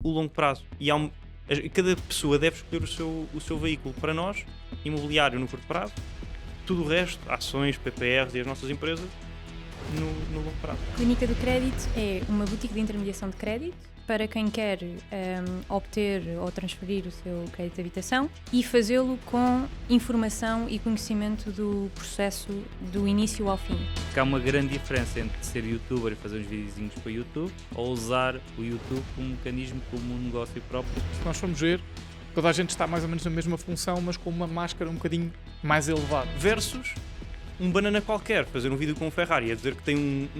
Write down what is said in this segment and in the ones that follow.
o longo prazo. Cada pessoa deve escolher o seu veículo. Para nós, imobiliário no curto prazo, tudo o resto, ações, PPRs e as nossas empresas, no longo prazo. Clínica do Crédito é uma boutique de intermediação de crédito para quem quer obter ou transferir o seu crédito de habitação e fazê-lo com informação e conhecimento do processo do início ao fim. Porque há uma grande diferença entre ser youtuber e fazer uns videozinhos para o YouTube ou usar o YouTube como um mecanismo, como um negócio próprio. Se nós formos ver, toda a gente está mais ou menos na mesma função, mas com uma máscara um bocadinho mais elevada. Versus um banana qualquer fazer um vídeo com um Ferrari a dizer que tem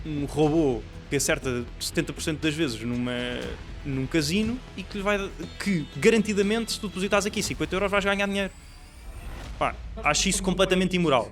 um robô que acerta 70% das vezes num casino e que garantidamente, se tu depositas aqui 50 euros, vais ganhar dinheiro. Pá, acho isso completamente imoral.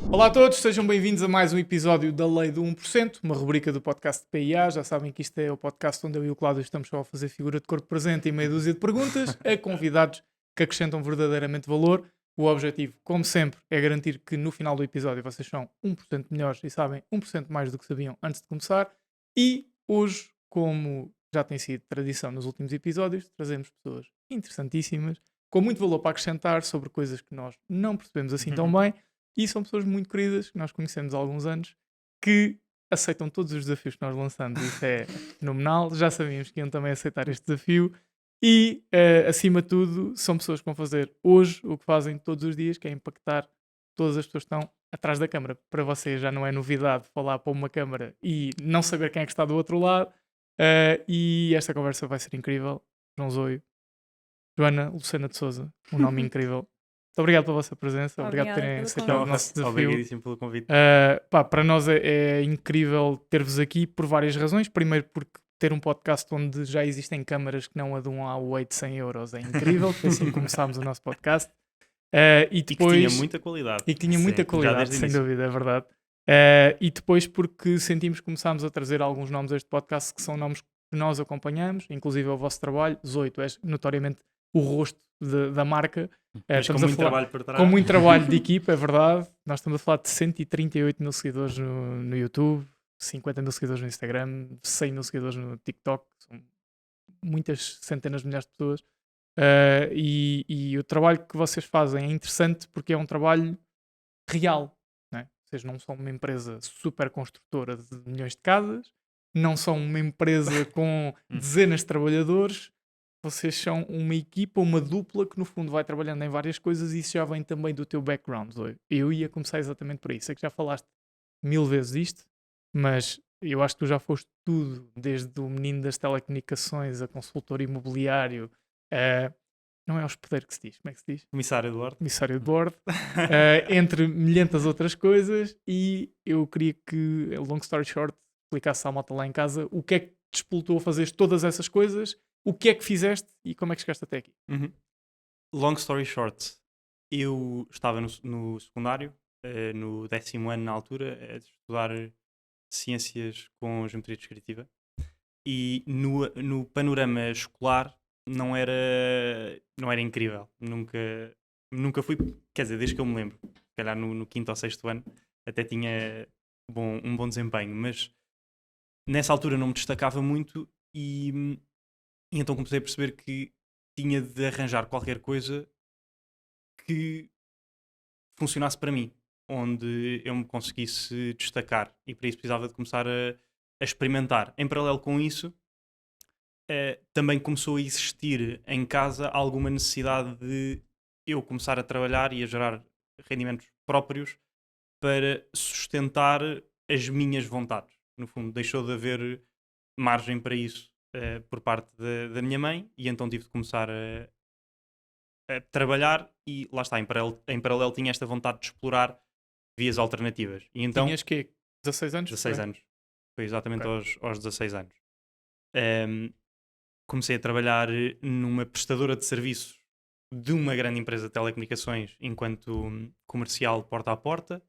Olá a todos, sejam bem-vindos a mais um episódio da Lei do 1%, uma rubrica do podcast de PIA. Já sabem que isto é o podcast onde eu e o Cláudio estamos só a fazer figura de corpo presente e meia dúzia de perguntas a convidados que acrescentam verdadeiramente valor. O objetivo, como sempre, é garantir que no final do episódio vocês são 1% melhores e sabem 1% mais do que sabiam antes de começar. E hoje, como já tem sido tradição nos últimos episódios, trazemos pessoas interessantíssimas, com muito valor para acrescentar sobre coisas que nós não percebemos assim tão bem. E são pessoas muito queridas, que nós conhecemos há alguns anos, que aceitam todos os desafios que nós lançamos. Isso é fenomenal. Já sabíamos que iam também aceitar este desafio. E, acima de tudo, são pessoas que vão fazer hoje o que fazem todos os dias, que é impactar todas as pessoas que estão atrás da câmara. Para vocês já não é novidade falar para uma câmara e não saber quem é que está do outro lado. E esta conversa vai ser incrível. João Zóio, Joana Lucena de Souza, um nome incrível. Muito obrigado pela vossa presença, obrigado por terem aceitado o nosso desafio. Obrigadíssimo pelo convite. Para nós é incrível ter-vos aqui por várias razões. Primeiro, porque ter um podcast onde já existem câmaras que não a de um Huawei de 100 euros é incrível, foi assim que começámos o nosso podcast. E que tinha muita qualidade. E que tinha muita qualidade, sem dúvida, é verdade. E depois porque sentimos que começámos a trazer alguns nomes a este podcast que são nomes que nós acompanhamos, inclusive o vosso trabalho. Zóio, tu és notoriamente o rosto da marca. Com muito trabalho por trás. Com muito trabalho de equipa, é verdade. Nós estamos a falar de 138 mil seguidores no YouTube, 50 mil seguidores no Instagram, 100 mil seguidores no TikTok. São muitas centenas de milhares de pessoas. E o trabalho que vocês fazem é interessante porque é um trabalho real. Não é? Vocês não são uma empresa super construtora de milhões de casas, não são uma empresa com dezenas de trabalhadores. Vocês são uma equipa, uma dupla que no fundo vai trabalhando em várias coisas e isso já vem também do teu background. Eu ia começar exatamente por aí. Sei que já falaste 1000 vezes isto, mas eu acho que tu já foste tudo, desde o menino das telecomunicações a consultor imobiliário, não é hospedeiro que se diz, como é que se diz? Comissário de bordo. Comissário de bordo, entre milhentas outras coisas. E eu queria que, long story short, explicasse à malta lá em casa o que é que te despoltou a fazer todas essas coisas. O que é que fizeste e como é que chegaste até aqui? Long story short, eu estava no secundário, no 10º ano na altura, a estudar ciências com geometria descritiva e no panorama escolar não era incrível. Nunca fui, quer dizer, desde que eu me lembro, se calhar no 5º ou 6º ano até tinha um bom desempenho, mas nessa altura não me destacava muito e então comecei a perceber que tinha de arranjar qualquer coisa que funcionasse para mim, onde eu me conseguisse destacar, e para isso precisava de começar a experimentar. Em paralelo com isso, também começou a existir em casa alguma necessidade de eu começar a trabalhar e a gerar rendimentos próprios para sustentar as minhas vontades. No fundo, deixou de haver margem para isso por parte da minha mãe, e então tive de começar a trabalhar, e lá está, em paralelo tinha esta vontade de explorar vias alternativas. E então, Tinhas quê? 16 anos? 16 Foi? anos. Foi exatamente Ok. aos 16 anos. Comecei a trabalhar numa prestadora de serviços de uma grande empresa de telecomunicações enquanto comercial porta a porta,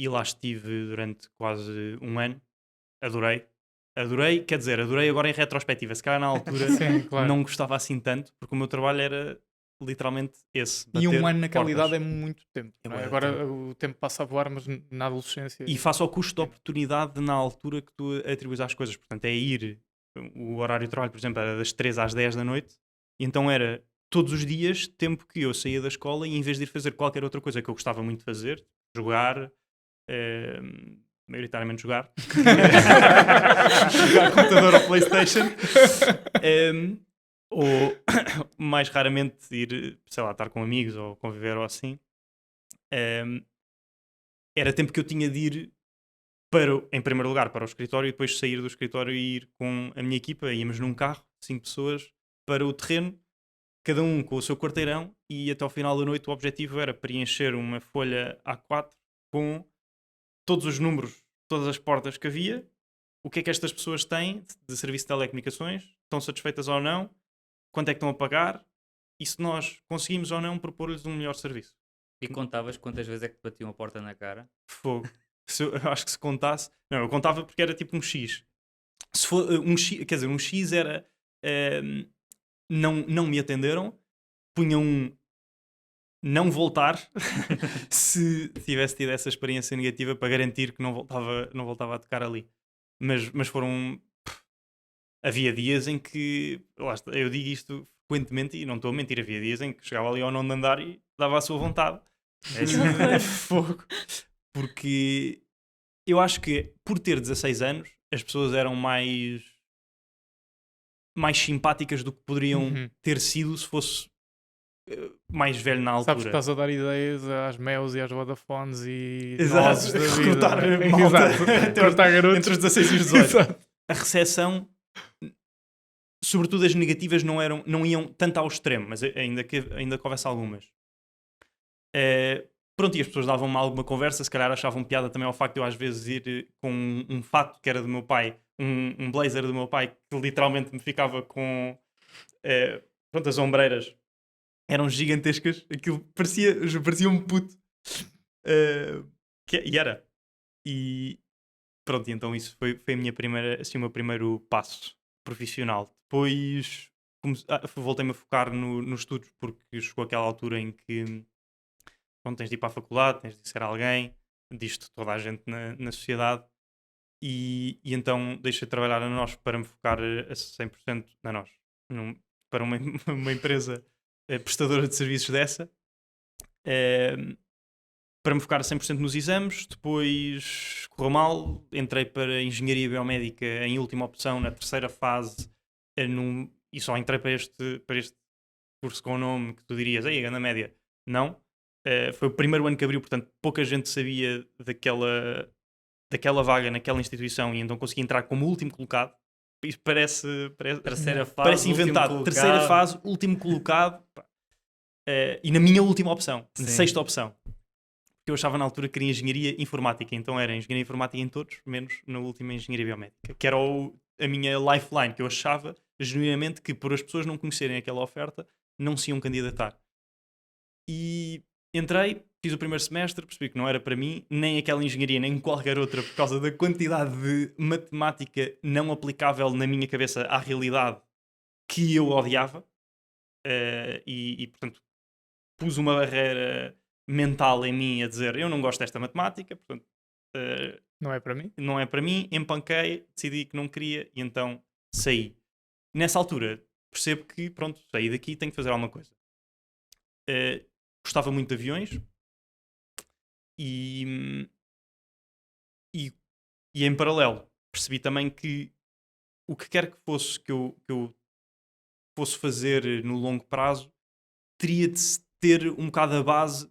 e lá estive durante quase um ano. Adorei, quer dizer, adorei agora em retrospectiva. Se calhar na altura Sim, claro. não gostava assim tanto, porque o meu trabalho era literalmente esse, E bater um ano naquela portas. idade é muito tempo. É Não é? bué de Agora tempo. o tempo passa a voar, mas na adolescência. E face ao custo de oportunidade na altura que tu atribuis às coisas. Portanto, é ir, o horário de trabalho, por exemplo, era das 3 às 10 da noite, e então era todos os dias, tempo que eu saía da escola, e em vez de ir fazer qualquer outra coisa que eu gostava muito de fazer, jogar, maioritariamente jogar, jogar computador ou Playstation, ou mais raramente ir, sei lá, estar com amigos ou conviver ou assim, era tempo que eu tinha de ir em primeiro lugar para o escritório, e depois sair do escritório e ir com a minha equipa. Íamos num carro, 5 pessoas, para o terreno, cada um com o seu quarteirão, e até ao final da noite o objetivo era preencher uma folha A4 com todos os números, todas as portas que havia, o que é que estas pessoas têm de serviço de telecomunicações, estão satisfeitas ou não, quanto é que estão a pagar, e se nós conseguimos ou não propor-lhes um melhor serviço. E contavas quantas vezes é que te batiam a porta na cara? Fogo. Eu acho que se contasse... Não, eu contava porque era tipo um X. Se for um X, quer dizer, um X era... não me atenderam, punha um não voltar se tivesse tido essa experiência negativa, para garantir que não voltava a tocar ali. Mas foram... Havia dias em que... Lá está, eu digo isto frequentemente e não estou a mentir. Havia dias em que chegava ali ao nono andar e dava a sua vontade. É fogo. Porque eu acho que por ter 16 anos as pessoas eram mais simpáticas do que poderiam ter sido se fosse mais velho na altura. Sabes que estás a dar ideias às Meos e às Vodafones e Exato, nozes da vida. recrutar Não é? malta Exato. Recrutar garotos. entre os 16 e os 18. Exato. A recepção, sobretudo as negativas, não iam tanto ao extremo, mas ainda que houvesse algumas. Pronto, e as pessoas davam-me alguma conversa, se calhar achavam piada também ao facto de eu às vezes ir com um fato que era do meu pai, um blazer do meu pai, que literalmente me ficava com pronto, as ombreiras eram gigantescas, aquilo parecia um puto, e era. E pronto, e então isso foi a minha primeira, assim, o meu primeiro passo profissional. Depois voltei-me a focar nos estudos, porque chegou aquela altura em que quando tens de ir para a faculdade, tens de ser alguém, diz-te toda a gente na sociedade, e então deixei de trabalhar na NOS para me focar a 100% na NOS, para uma empresa prestadora de serviços dessa, para me focar a 100% nos exames. Depois correu mal, entrei para Engenharia Biomédica em última opção, na terceira fase, e só entrei para este curso com o nome que tu dirias, ei, a grande média. Não. Foi o primeiro ano que abriu, portanto pouca gente sabia daquela vaga naquela instituição, e então consegui entrar como último colocado. Isso parece Terceira fase, parece inventado. Terceira fase, último colocado, e na minha última opção, na sexta opção. Porque eu achava na altura que queria engenharia informática, então era engenharia informática em todos, menos na última engenharia biomédica, que era a minha lifeline, que eu achava genuinamente que, por as pessoas não conhecerem aquela oferta, não se iam candidatar. E entrei, fiz o primeiro semestre, percebi que não era para mim, nem aquela engenharia, nem qualquer outra, por causa da quantidade de matemática não aplicável na minha cabeça à realidade que eu odiava. E portanto, pus uma barreira mental em mim a dizer, eu não gosto desta matemática, portanto, Não é para mim? não é para mim. Empanquei, decidi que não queria, e então saí. Nessa altura, percebo que, pronto, saí daqui e tenho que fazer alguma coisa. Gostava muito de aviões, e em paralelo percebi também que o que quer que fosse que eu fosse fazer no longo prazo, teria de ter um bocado a base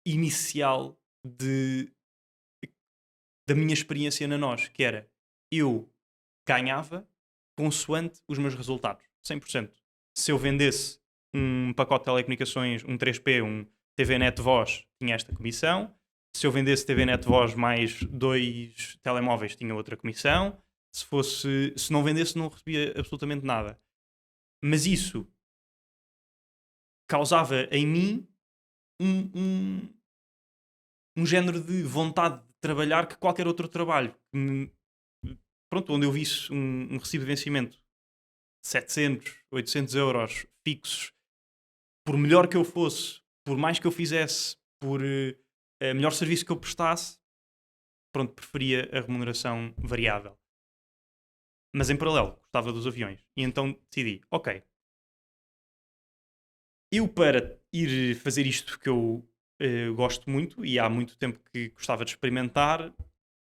inicial da minha experiência na NOS, que era, eu ganhava consoante os meus resultados, 100%. Se eu vendesse um pacote de telecomunicações, um 3P, um TVNet Voz, tinha esta comissão. Se eu vendesse TV Net Voz mais 2 telemóveis, tinha outra comissão. Se não vendesse, não recebia absolutamente nada. Mas isso causava em mim um género de vontade de trabalhar que qualquer outro trabalho. Pronto, onde eu visse um recibo de vencimento de 700, 800 euros fixos, por melhor que eu fosse, por mais que eu fizesse, por melhor serviço que eu prestasse, pronto, preferia a remuneração variável. Mas em paralelo, gostava dos aviões. E então decidi, ok, eu para ir fazer isto que eu gosto muito e há muito tempo que gostava de experimentar,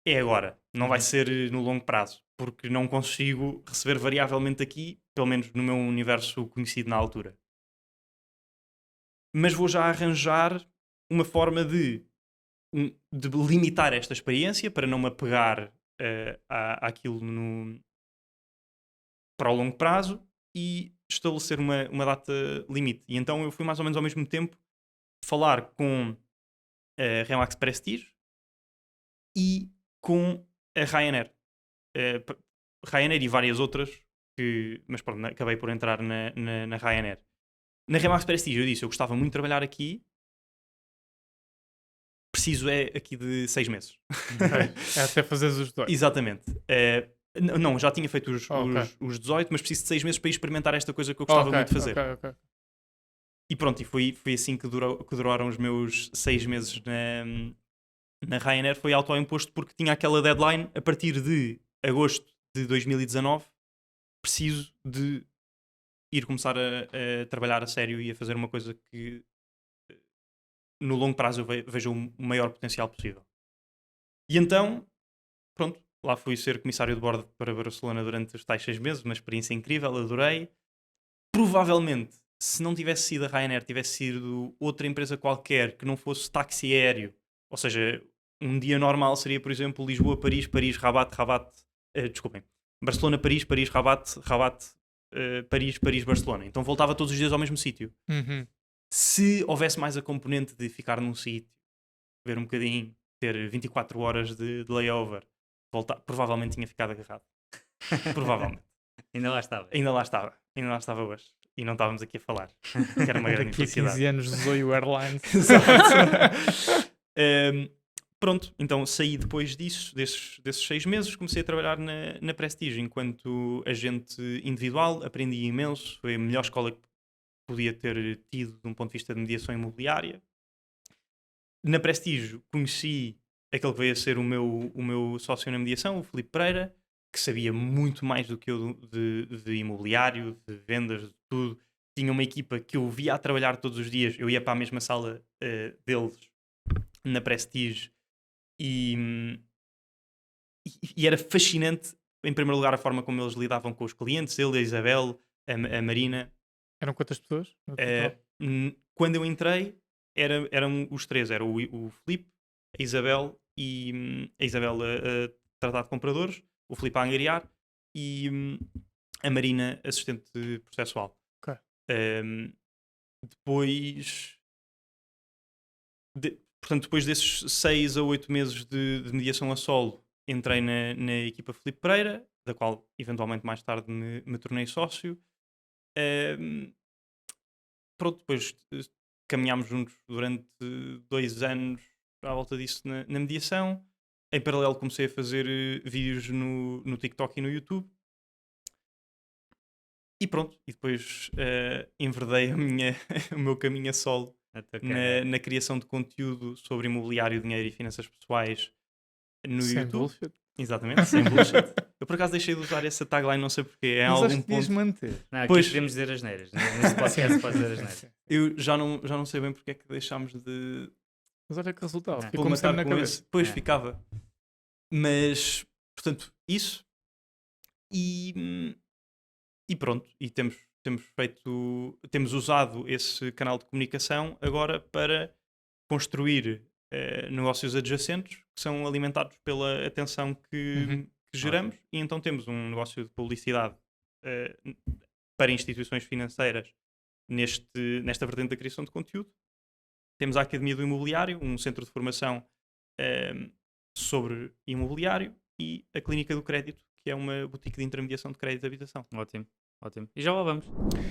é agora. Não vai ser no longo prazo, porque não consigo receber variavelmente aqui, pelo menos no meu universo conhecido na altura. Mas vou já arranjar uma forma de limitar esta experiência para não me apegar àquilo para o longo prazo e estabelecer uma data limite. E então eu fui mais ou menos ao mesmo tempo falar com a Remax Prestige e com a Ryanair. Ryanair e várias outras, mas pronto, acabei por entrar na Ryanair. Na Remax Prestige eu disse, eu gostava muito de trabalhar aqui, preciso aqui de 6 meses. É até fazeres os dois. Exatamente. Não, já tinha feito os 18, mas preciso de 6 meses para experimentar esta coisa que eu gostava muito de fazer. E pronto, e foi assim que duraram os meus 6 meses na Ryanair. Foi autoimposto porque tinha aquela deadline a partir de agosto de 2019. Preciso de ir começar a trabalhar a sério e a fazer uma coisa que no longo prazo eu vejo o maior potencial possível. E então, pronto, lá fui ser comissário de bordo para Barcelona durante os tais 6 meses, uma experiência incrível, adorei. Provavelmente, se não tivesse sido a Ryanair, tivesse sido outra empresa qualquer que não fosse táxi aéreo, ou seja, um dia normal seria, por exemplo, Lisboa-Paris, Paris-Rabat, desculpem, Barcelona-Paris, Paris-Rabat, Paris, Paris-Barcelona. Então voltava todos os dias ao mesmo sítio. Se houvesse mais a componente de ficar num sítio, ver um bocadinho, ter 24 horas de layover, provavelmente tinha ficado agarrado. Provavelmente. Ainda lá estava. Ainda lá estava hoje. E não estávamos aqui a falar. Que era uma grande Daqui a infelicidade. 15 anos de Zoio Airlines. Pronto, então saí depois desses 6 meses, comecei a trabalhar na Prestige enquanto agente individual, aprendi imenso, foi a melhor escola que podia ter tido de um ponto de vista de mediação imobiliária. Na Prestige conheci aquele que veio a ser o meu sócio na mediação, o Filipe Pereira, que sabia muito mais do que eu de imobiliário, de vendas, de tudo. Tinha uma equipa que eu via a trabalhar todos os dias, eu ia para a mesma sala deles na Prestige e era fascinante, em primeiro lugar, a forma como eles lidavam com os clientes, ele, a Isabel, a Marina. Eram quantas pessoas? Quando eu entrei, eram os 3, era o Filipe, a Isabel e a Isabel a tratar de compradores, o Filipe a angariar e a Marina assistente processual. Okay. Portanto, depois desses 6 a 8 meses de mediação a solo, entrei na equipa Filipe Pereira, da qual eventualmente mais tarde me tornei sócio. Pronto, depois caminhámos juntos durante 2 anos à volta disso na mediação. Em paralelo comecei a fazer vídeos no TikTok e no YouTube. E pronto, e depois enverdei o meu caminho a solo na criação de conteúdo sobre imobiliário, dinheiro e finanças pessoais no sem YouTube. Bullshit. Exatamente, sem bullshit. Eu por acaso deixei de usar essa tagline, não sei porquê. Mas algum acho que devias ponto. manter. Não, aqui Pois. podemos dizer as neiras. Neste podcast pode dizer as neiras. Eu já não sei bem porque é que deixámos de Mas olha que resultado. Não. Ficou-me sempre na com cabeça. esse. Depois É. ficava. Mas, portanto, isso. E pronto. E temos usado esse canal de comunicação agora para construir negócios adjacentes que são alimentados pela atenção que geramos. E então temos um negócio de publicidade para instituições financeiras nesta vertente da criação de conteúdo. Temos a Academia do Imobiliário, um centro de formação sobre imobiliário, e a Clínica do Crédito, que é uma boutique de intermediação de crédito de habitação. Ótimo, ótimo. E já lá vamos.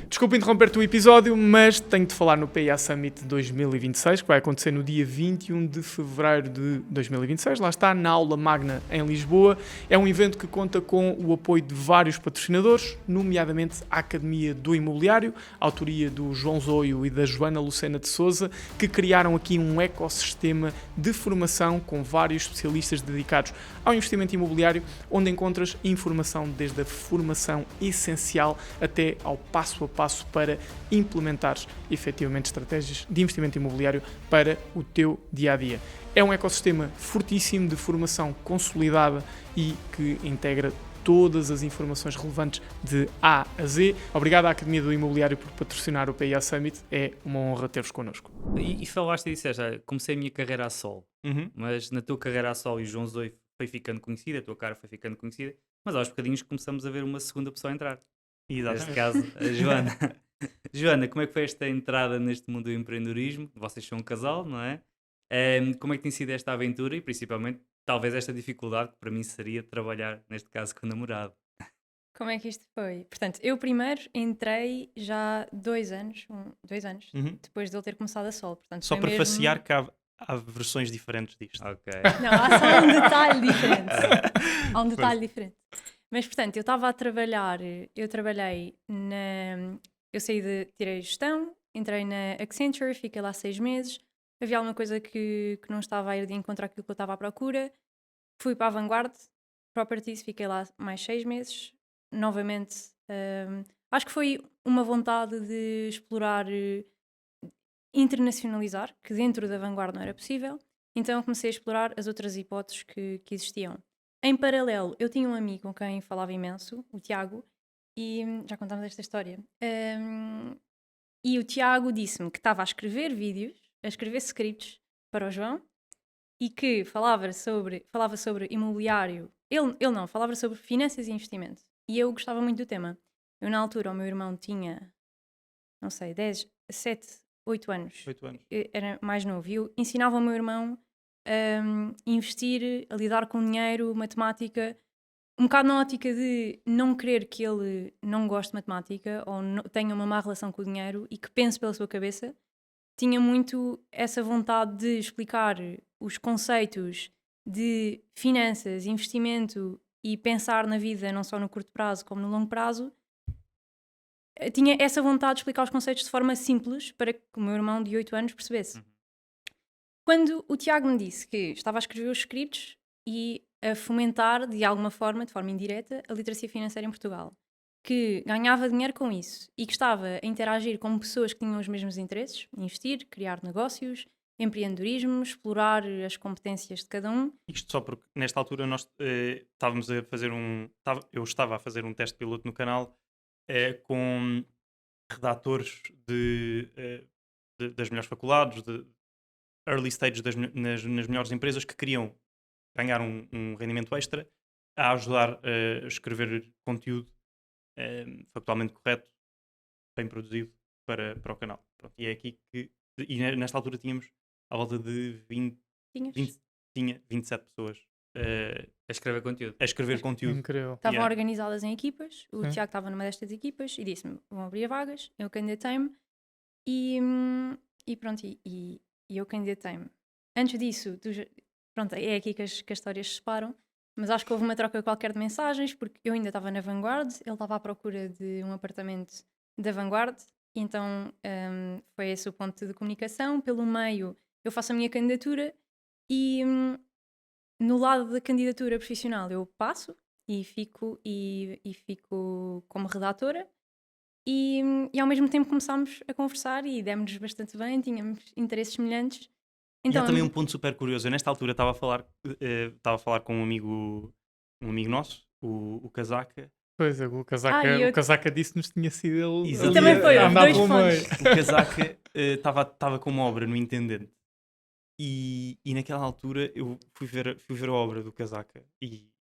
Desculpa interromper-te o episódio, mas tenho de falar no PIA Summit 2026, que vai acontecer no dia 21 de fevereiro de 2026. Lá está, na Aula Magna, em Lisboa. É um evento que conta com o apoio de vários patrocinadores, nomeadamente a Academia do Imobiliário, a autoria do João Zoio e da Joana Lucena de Souza, que criaram aqui um ecossistema de formação com vários especialistas dedicados ao investimento imobiliário, onde encontras informação desde a formação essencial até ao passo a passo para implementares efetivamente estratégias de investimento imobiliário para o teu dia-a-dia. É um ecossistema fortíssimo de formação consolidada e que integra todas as informações relevantes de A a Z. Obrigado à Academia do Imobiliário por patrocinar o PIA Summit. É uma honra ter-vos connosco. E falaste e disseste, comecei a minha carreira a solo, Uhum. mas na tua carreira a solo e o João Zoe foi ficando conhecida, a tua cara foi ficando conhecida, mas aos bocadinhos começamos a ver uma segunda pessoa a entrar. Neste Exatamente. caso, a Joana. Joana, como é que foi esta entrada neste mundo do empreendedorismo? Vocês são um casal, não é? Como é que tem sido esta aventura e principalmente, talvez esta dificuldade que para mim seria trabalhar, neste caso, com o namorado? Como é que isto foi? Portanto, eu primeiro entrei já 2 anos, 2 anos, Uhum. depois de ele ter começado a solo. Portanto, Só foi para mesmo... facear que há versões diferentes disto. Ok. Não, há só um detalhe diferente. Há um detalhe diferente. Mas, portanto, eu estava a trabalhar, eu trabalhei na... Eu tirei gestão, entrei na Accenture, fiquei lá 6 meses, havia alguma coisa que não estava a ir de encontro àquilo que eu estava à procura, fui para a Vanguard Properties, fiquei lá mais 6 meses, novamente, acho que foi uma vontade de explorar, internacionalizar, que dentro da Vanguard não era possível, então comecei a explorar as outras hipóteses que existiam. Em paralelo, eu tinha um amigo com quem falava imenso, o Tiago, e já contámos esta história. E o Tiago disse-me que estava a escrever vídeos, a escrever scripts para o João, e que falava sobre imobiliário. Ele não, falava sobre finanças e investimento. E eu gostava muito do tema. Eu, na altura, o meu irmão tinha, não sei, 10, 7, 8 anos. 8 anos. Era mais novo. E eu ensinava ao meu irmão a investir, a lidar com dinheiro, matemática, um bocado na ótica de não querer que ele não goste de matemática ou tenha uma má relação com o dinheiro e que pense pela sua cabeça. Tinha muito essa vontade de explicar os conceitos de finanças, investimento e pensar na vida não só no curto prazo como no longo prazo. Tinha essa vontade de explicar os conceitos de forma simples para que o meu irmão de 8 anos percebesse. Quando o Tiago me disse que estava a escrever os scripts e a fomentar, de alguma forma, de forma indireta, a literacia financeira em Portugal, que ganhava dinheiro com isso e que estava a interagir com pessoas que tinham os mesmos interesses, investir, criar negócios, empreendedorismo, explorar as competências de cada um. Isto só porque nesta altura nós estávamos a fazer eu estava a fazer um teste piloto no canal com redatores das melhores faculdades, de early stage nas melhores empresas que queriam ganhar um rendimento extra a ajudar a escrever conteúdo factualmente correto, bem produzido para o canal. Pronto, e é aqui que... E nesta altura tínhamos à volta de 27 pessoas A escrever conteúdo. a escrever conteúdo. Incrível. Estavam Yeah. organizadas em equipas, o Sim. Tiago estava numa destas equipas e disse-me, vão abrir vagas, eu candidatei-me e pronto, e eu candidatei-me. Antes disso, pronto, é aqui que as histórias se separam, mas acho que houve uma troca qualquer de mensagens, porque eu ainda estava na Vanguard, ele estava à procura de um apartamento da Vanguard, e então foi esse o ponto de comunicação. Pelo meio, eu faço a minha candidatura e no lado da candidatura profissional eu passo e fico como redatora e ao mesmo tempo começámos a conversar e demos-nos bastante bem, tínhamos interesses semelhantes. E Então, há também um ponto super curioso. Eu nesta altura estava a falar com um amigo nosso, o Casaca. Pois é, o Casaca disse-nos que tinha sido ele. E ali também foi, a andar dois pelo fones. meio. O Casaca estava com uma obra no Intendente. E naquela altura eu fui ver a obra do Casaca e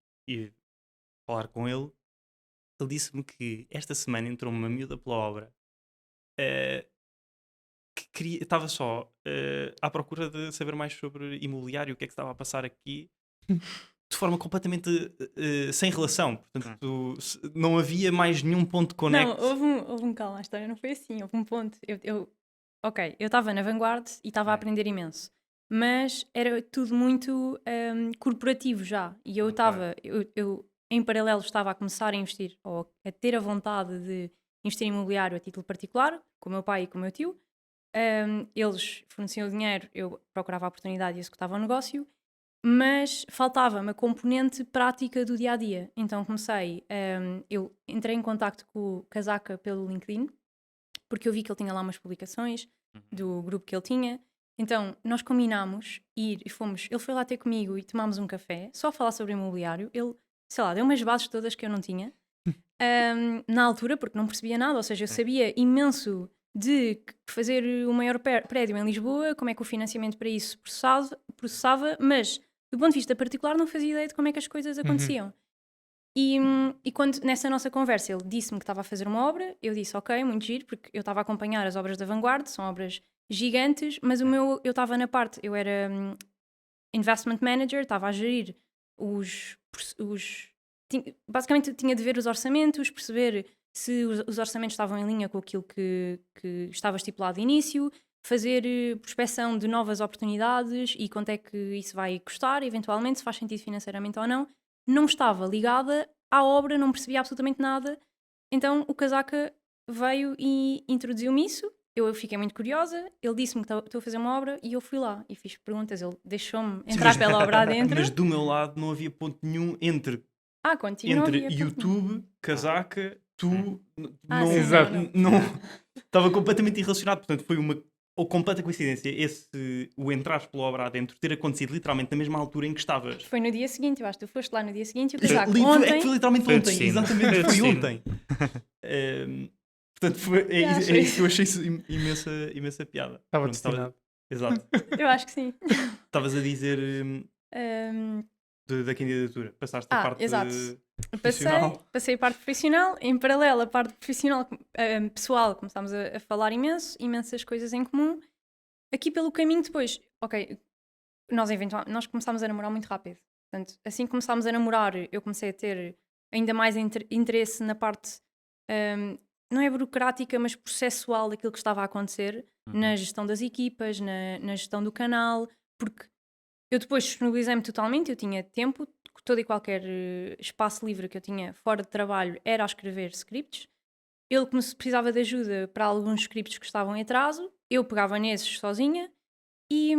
falar com ele. Ele disse-me que esta semana entrou uma miúda pela obra estava só à procura de saber mais sobre imobiliário, o que é que estava a passar aqui, de forma completamente sem relação. Portanto, não havia mais nenhum ponto de conecto. Não, houve um calma, a história não foi assim, houve um ponto. Ok, eu estava na Vanguard e estava a aprender imenso, mas era tudo muito corporativo já. E eu estava, eu em paralelo estava a começar a investir, ou a ter a vontade de investir em imobiliário a título particular, com o meu pai e com o meu tio. Eles forneciam o dinheiro, eu procurava a oportunidade e executava o negócio, mas faltava-me a componente prática do dia a dia. Então comecei, eu entrei em contacto com o Casaca pelo LinkedIn, porque eu vi que ele tinha lá umas publicações do grupo que ele tinha. Então nós combinámos ir e fomos. Ele foi lá ter comigo e tomámos um café, só a falar sobre imobiliário. Ele, sei lá, deu umas bases todas que eu não tinha na altura, porque não percebia nada. Ou seja, eu sabia imenso de fazer o maior prédio em Lisboa, como é que o financiamento para isso processava, mas do ponto de vista particular não fazia ideia de como é que as coisas aconteciam. E quando nessa nossa conversa ele disse-me que estava a fazer uma obra, eu disse ok, muito giro, porque eu estava a acompanhar as obras da Vanguard, são obras gigantes, mas eu estava na parte, eu era investment manager, estava a gerir basicamente tinha de ver os orçamentos, perceber se os orçamentos estavam em linha com aquilo que estava estipulado de início, fazer prospecção de novas oportunidades e quanto é que isso vai custar, eventualmente, se faz sentido financeiramente ou não. Não estava ligada à obra, não percebia absolutamente nada. Então o Casaca veio e introduziu-me isso. Eu fiquei muito curiosa. Ele disse-me que estou a fazer uma obra e eu fui lá e fiz perguntas. Ele deixou-me entrar pela obra adentro. Mas do meu lado não havia ponto nenhum entre contigo não havia YouTube, Casaca, tu. Sim, não. Estava completamente irrelacionado. Portanto, foi uma completa coincidência o entrares pela obra adentro ter acontecido literalmente na mesma altura em que estavas. Foi no dia seguinte, eu acho que tu foste lá no dia seguinte e o Casaca ontem. É que foi literalmente Foi ontem. destino. Exatamente, foi ontem. Portanto, é isso que eu achei imensa piada. Estava destinado. Exato. Eu acho que sim. Estavas a dizer da candidatura. Passaste a parte profissional. Passei a parte profissional. Em paralelo, a parte profissional pessoal, começámos a falar imensas coisas em comum. Aqui pelo caminho depois, ok, nós começámos a namorar muito rápido. Portanto, assim que começámos a namorar, eu comecei a ter ainda mais interesse na parte, não é burocrática, mas processual daquilo que estava a acontecer, na gestão das equipas, na gestão do canal, porque eu depois disponibilizei-me totalmente, eu tinha tempo, todo e qualquer espaço livre que eu tinha fora de trabalho era a escrever scripts. Ele precisava de ajuda para alguns scripts que estavam em atraso, eu pegava nesses sozinha e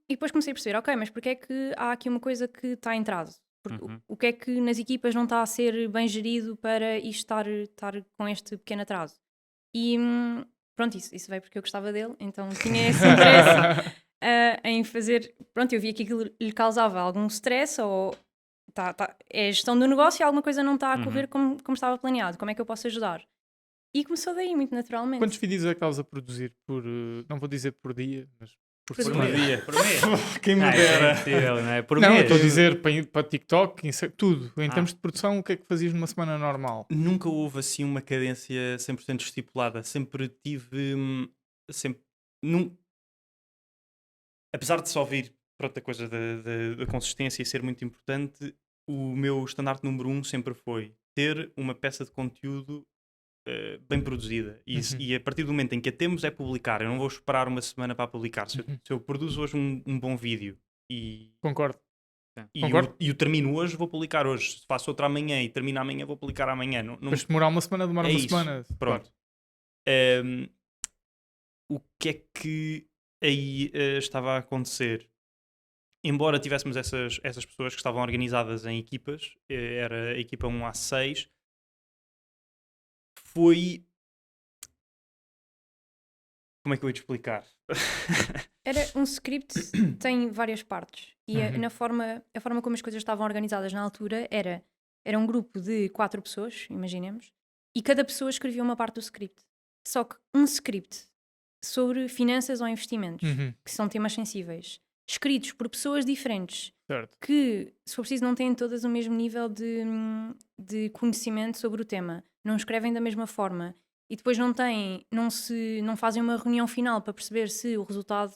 depois comecei a perceber, ok, mas porque é que há aqui uma coisa que está em atraso? Porque o que é que nas equipas não está a ser bem gerido para isto estar com este pequeno atraso? E pronto, isso veio porque eu gostava dele, então tinha esse interesse em fazer. Pronto, eu via que aquilo lhe causava algum stress ou é a gestão do negócio e alguma coisa não está a correr como estava planeado, como é que eu posso ajudar? E começou daí, muito naturalmente. Quantos vídeos é que estavas a produzir por, não vou dizer por dia, mas por semana? dia. Por mês. Quem me dera. É impossível, não é? Por Não, eu mês. estou a dizer para TikTok, tudo. Em termos de produção, o que é que fazias numa semana normal? Nunca houve assim uma cadência 100% estipulada. Sempre tive. Apesar de só vir para outra coisa da consistência e ser muito importante, o meu estandarte número 1 sempre foi ter uma peça de conteúdo bem produzida. E a partir do momento em que a temos é publicar. Eu não vou esperar uma semana para publicar. Se eu produzo hoje um bom vídeo e Concordo. o termino hoje, vou publicar hoje. Se faço outro amanhã e termino amanhã, vou publicar amanhã. Mas demorar uma semana, demora uma semana. Pronto. O que é que aí estava a acontecer? Embora tivéssemos essas pessoas que estavam organizadas em equipas, era a equipa 1 a 6, foi... Como é que eu ia te explicar? Era um script, tem várias partes. E a forma como as coisas estavam organizadas na altura era um grupo de 4 pessoas, imaginemos, e cada pessoa escrevia uma parte do script. Só que um script sobre finanças ou investimentos, que são temas sensíveis, escritos por pessoas diferentes, certo, que, se for preciso, não têm todas o mesmo nível de conhecimento sobre o tema, não escrevem da mesma forma e depois não fazem uma reunião final para perceber se o resultado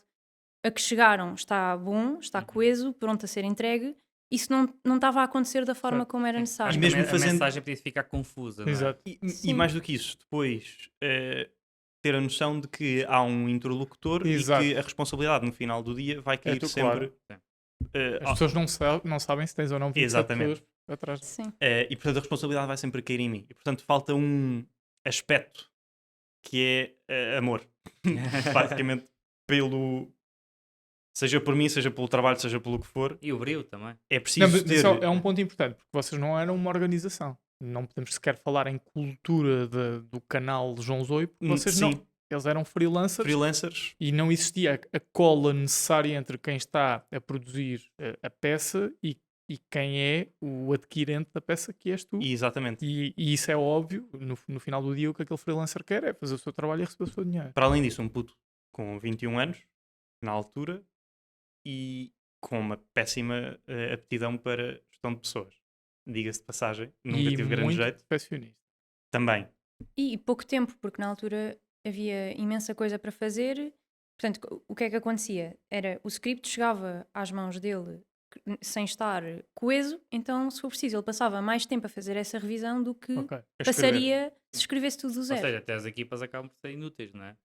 a que chegaram está bom, está coeso, pronto a ser entregue, isso não estava a acontecer da forma Certo. como era Sim. necessário. Acho E que mesmo a fazendo- mensagem podia ficar confusa, não é? Exato. E Sim. mais do que isso, depois ter a noção de que há um interlocutor Exato. e que a responsabilidade no final do dia vai cair tu, sempre. claro. eh, As ao- pessoas não sabem se tens ou não 27 Exatamente. pessoas atrás. Sim. e portanto a responsabilidade vai sempre cair em mim. E portanto falta um aspecto que é amor. Basicamente, seja por mim, seja pelo trabalho, seja pelo que for, E o brilho também. é Não, preciso mas ter. isso é um ponto importante, porque vocês não eram uma organização. Não podemos sequer falar em cultura do canal João Zoi, porque vocês Sim, não. Eles eram freelancers freelancers. e não existia a cola necessária entre quem está a produzir a peça e quem é o adquirente da peça, que és tu. Exatamente. E isso é óbvio, no final do dia o que aquele freelancer quer é fazer o seu trabalho e receber o seu dinheiro. Para além disso, um puto com 21 anos, na altura, e com uma péssima aptidão para gestão de pessoas. Diga-se de passagem, nunca E tive grande muito jeito. perfeccionista. Também. E pouco tempo, porque na altura havia imensa coisa para fazer. Portanto, o que é que acontecia? Era o script chegava às mãos dele sem estar coeso, então, se for preciso, ele passava mais tempo a fazer essa revisão do que Ok. A escrever. passaria se escrevesse tudo do Ou zero. seja, até as equipas acabam por ser inúteis, não é?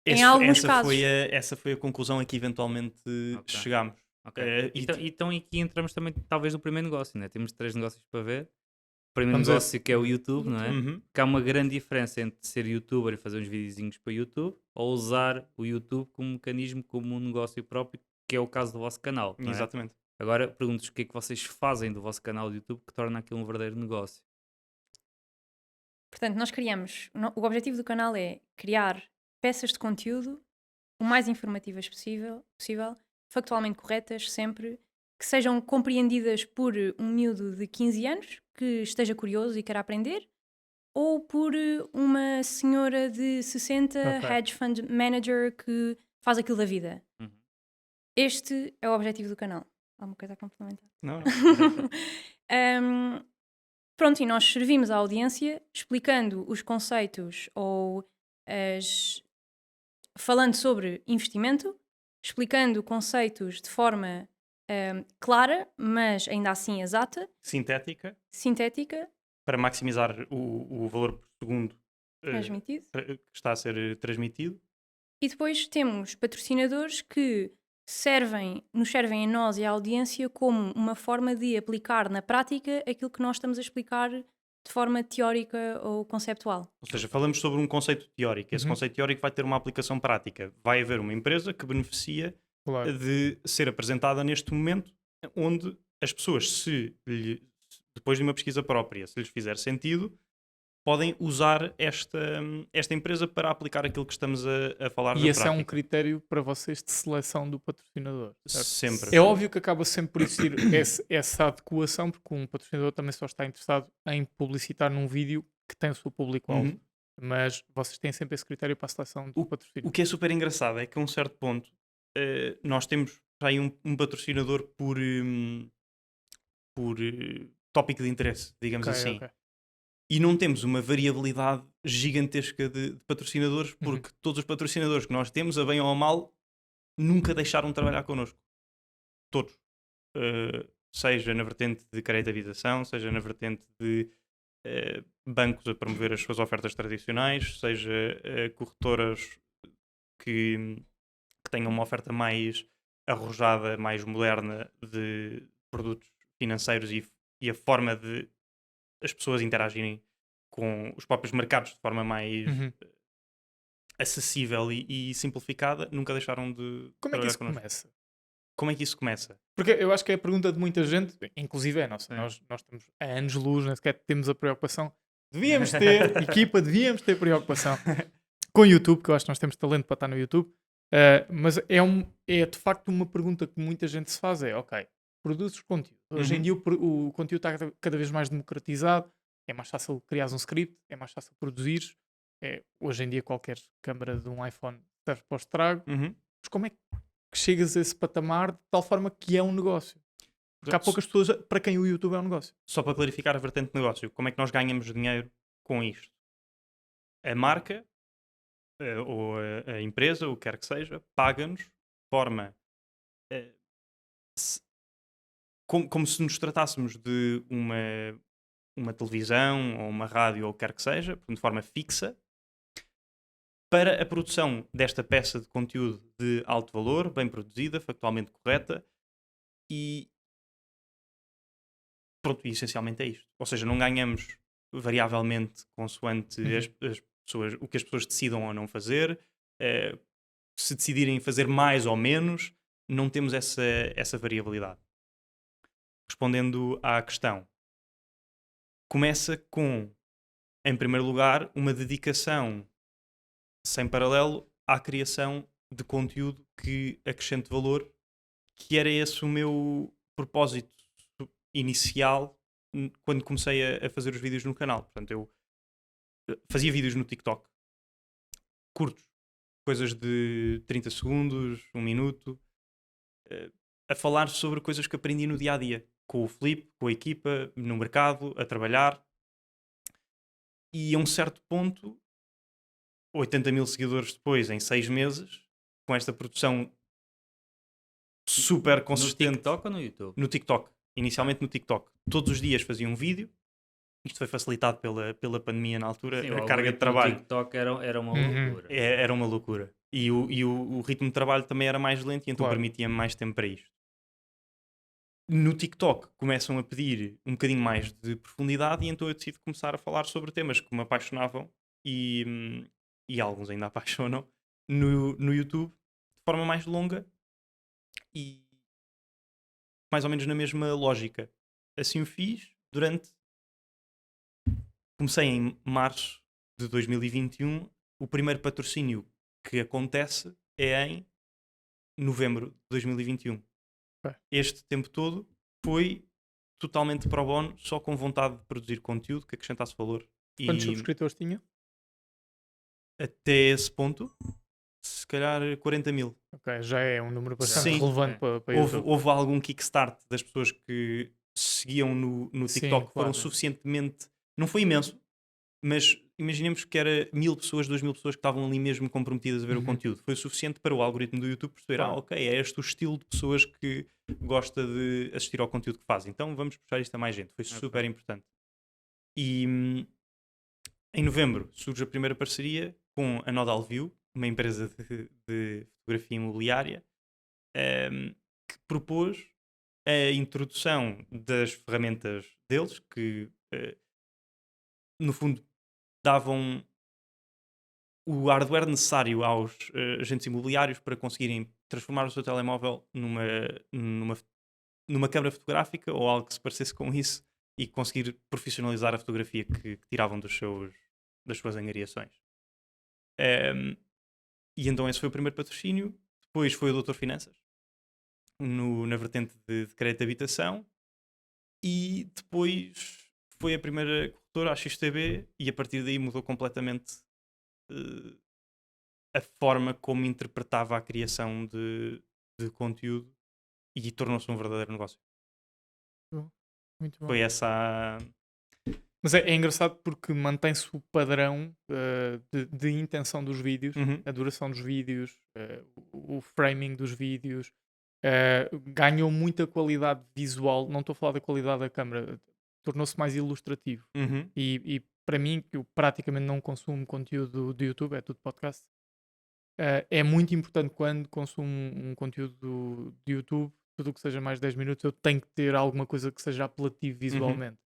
Em alguns essa casos. essa foi a conclusão a que eventualmente Ok. chegámos. Ok. E Então aqui entramos também talvez no primeiro negócio, né? Temos 3 negócios para ver. O primeiro Vamos a negócio que é o YouTube, não é? Uhum. Que há uma grande diferença entre ser youtuber e fazer uns videozinhos para YouTube ou usar o YouTube como mecanismo, como um negócio próprio, que é o caso do vosso canal. Não é? Exatamente. Agora pergunto-vos o que é que vocês fazem do vosso canal do YouTube que torna aquilo um verdadeiro negócio. Portanto, nós criamos. O objetivo do canal é criar peças de conteúdo o mais informativas possível, factualmente corretas, sempre, que sejam compreendidas por um miúdo de 15 anos que esteja curioso e queira aprender, ou por uma senhora de 60, Ok. hedge fund manager que faz aquilo da vida. Uhum. Este é o objetivo do canal. Alguma coisa a complementar? Não, não. Pronto, e nós servimos à audiência explicando os conceitos ou falando sobre investimento, explicando conceitos de forma clara, mas ainda assim exata, Sintética, sintética, para maximizar o valor por segundo transmitido. que está a ser transmitido. E depois temos patrocinadores que nos servem a nós e à audiência como uma forma de aplicar na prática aquilo que nós estamos a explicar de forma teórica ou conceptual. Ou seja, falamos sobre um conceito teórico. Esse Uhum. conceito teórico vai ter uma aplicação prática. Vai haver uma empresa que beneficia Claro. de ser apresentada neste momento, onde as pessoas, depois de uma pesquisa própria, se lhes fizer sentido, podem usar esta empresa para aplicar aquilo que estamos a falar E na esse é um prática. critério para vocês de seleção do patrocinador. Certo? Sempre. É óbvio que acaba sempre por existir essa adequação, porque um patrocinador também só está interessado em publicitar num vídeo que tem o seu público-alvo. Uhum. Mas vocês têm sempre esse critério para a seleção do patrocínio. O que é super engraçado é que a um certo ponto nós temos já aí um patrocinador por tópico de interesse, digamos Ok, assim. ok. E não temos uma variabilidade gigantesca de patrocinadores, porque todos os patrocinadores que nós temos, a bem ou a mal, nunca deixaram de trabalhar connosco. Todos. Seja na vertente de caracterização, seja na vertente de bancos a promover as suas ofertas tradicionais, seja corretoras que tenham uma oferta mais arrojada, mais moderna de produtos financeiros e a forma de as pessoas interagirem com os próprios mercados de forma mais Uhum. acessível e simplificada, nunca deixaram de Como é que trabalhar isso connosco. começa? Como é que isso começa? Porque eu acho que é a pergunta de muita gente, inclusive é nossa. Sim. Nós estamos a anos-luz, nem sequer temos a preocupação. Devíamos ter, equipa, devíamos ter preocupação com o YouTube, que eu acho que nós temos talento para estar no YouTube. Mas é de facto uma pergunta que muita gente se faz: ok, produzes conteúdo. Hoje em Uhum. dia o conteúdo está cada vez mais democratizado, é mais fácil criar um script, é mais fácil produzir. Hoje em dia qualquer câmara de um iPhone serve para o estrago. Uhum. Mas como é que chegas a esse patamar de tal forma que é um negócio? Porque há poucas pessoas para quem o YouTube é um negócio. Só para clarificar a vertente de negócio, como é que nós ganhamos dinheiro com isto? a marca ou a empresa, o que quer que seja, paga-nos de forma eh, se- como se nos tratássemos de uma televisão ou uma rádio ou o que quer que seja, de forma fixa, para a produção desta peça de conteúdo de alto valor, bem produzida, factualmente correta e pronto, e essencialmente é isto. Ou seja, não ganhamos variavelmente consoante as pessoas, o que as pessoas decidam ou não fazer. eh, Se decidirem fazer mais ou menos, não temos essa variabilidade. Respondendo à questão, começa com, em primeiro lugar, uma dedicação sem paralelo à criação de conteúdo que acrescente valor, que era esse o meu propósito inicial quando comecei a fazer os vídeos no canal. Portanto, eu fazia vídeos no TikTok, curtos, coisas de 30 segundos, 1 minuto, a falar sobre coisas que aprendi no dia a dia, com o Filipe, com a equipa, no mercado, a trabalhar. E a um certo ponto, 80 mil seguidores depois, em 6 meses, com esta produção super No consistente TikTok ou no YouTube? no TikTok. Inicialmente no TikTok. Todos os dias fazia um vídeo. Isto foi facilitado pela pandemia na altura. Sim, o A carga de algoritmo do trabalho TikTok era uma Uhum. loucura. era uma loucura. E o ritmo de trabalho também era mais lento e então Claro. permitia-me mais tempo para isto. No TikTok começam a pedir um bocadinho mais de profundidade e então eu decido começar a falar sobre temas que me apaixonavam e alguns ainda apaixonam no YouTube de forma mais longa e mais ou menos na mesma lógica. Assim o fiz durante. Comecei em março de 2021. O primeiro patrocínio que acontece é em novembro de 2021. Ok. Este tempo todo foi totalmente pro bono, só com vontade de produzir conteúdo que acrescentasse valor. Quantos E subscritores tinha? até esse ponto, se calhar 40 mil. Ok, já é um número bastante Sim. relevante É. para Houve, YouTube. houve algum kickstart das pessoas que seguiam no Sim, TikTok, claro. foram suficientemente. Não foi imenso, mas imaginemos que era 1000 pessoas, 2000 pessoas que estavam ali mesmo comprometidas a ver o Uhum. conteúdo. Foi o suficiente para o algoritmo do YouTube perceber: Claro. ok, é este o estilo de pessoas que gosta de assistir ao conteúdo que faz. Então vamos puxar isto a mais gente. Foi super importante. E em novembro surge a primeira parceria com a Nodal View, uma empresa de fotografia imobiliária, que propôs a introdução das ferramentas deles, que no fundo davam o hardware necessário aos agentes imobiliários para conseguirem transformar o seu telemóvel numa câmara fotográfica ou algo que se parecesse com isso e conseguir profissionalizar a fotografia que tiravam das suas angariações. E então esse foi o primeiro patrocínio. Depois foi o Doutor Finanças, na vertente de crédito de habitação. E depois foi a primeira corretora, a XTB, e a partir daí mudou completamente a forma como interpretava a criação de conteúdo e tornou-se um verdadeiro negócio. Muito bom. Foi essa a... Mas é engraçado porque mantém-se o padrão de intenção dos vídeos, Uhum. a duração dos vídeos, o framing dos vídeos. Ganhou muita qualidade visual. Não estou a falar da qualidade da câmera, tornou-se mais ilustrativo. Uhum. E para mim, que eu praticamente não consumo conteúdo do YouTube, é tudo podcast. É muito importante quando consumo um conteúdo do YouTube, tudo o que seja mais de 10 minutos, eu tenho que ter alguma coisa que seja apelativo visualmente.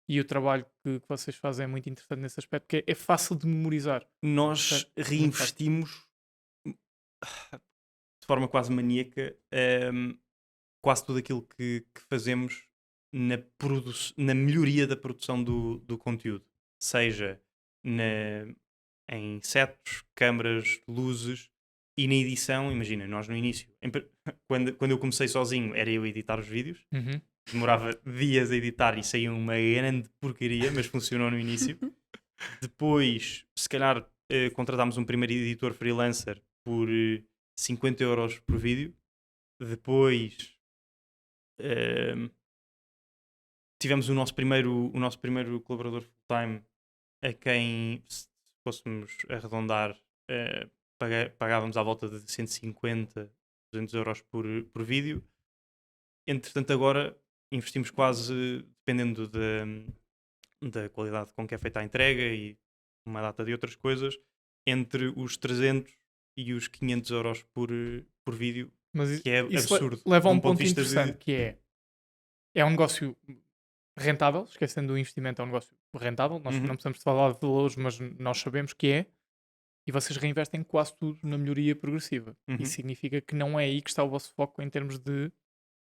E o trabalho que vocês fazem é muito interessante nesse aspecto, porque é fácil de memorizar. Nós Ok, muito reinvestimos de forma quase maníaca quase tudo aquilo que fazemos na melhoria da produção do conteúdo. Seja em setos, câmaras, luzes e na edição. Imagina, nós no início, quando eu comecei sozinho, era eu a editar os vídeos. Uhum. Demorava dias a editar e saía uma grande porcaria, mas funcionou no início. Depois, se calhar, contratámos um primeiro editor freelancer por 50 euros por vídeo. Depois tivemos o nosso primeiro colaborador full-time a quem fôssemos arredondar, pagávamos à volta de 150, 200 euros por vídeo. Entretanto, agora investimos quase, dependendo da qualidade com que é feita a entrega e uma data de outras coisas, entre os 300 e os 500 euros por vídeo, Mas que é isso absurdo. leva a de um ponto ponto de vista interessante, que é um negócio rentável, esquecendo o investimento, é um negócio rentável. Nós Uhum. não precisamos de falar de valores, mas nós sabemos que é. E vocês reinvestem quase tudo na melhoria progressiva. Uhum. Isso significa que não é aí que está o vosso foco em termos de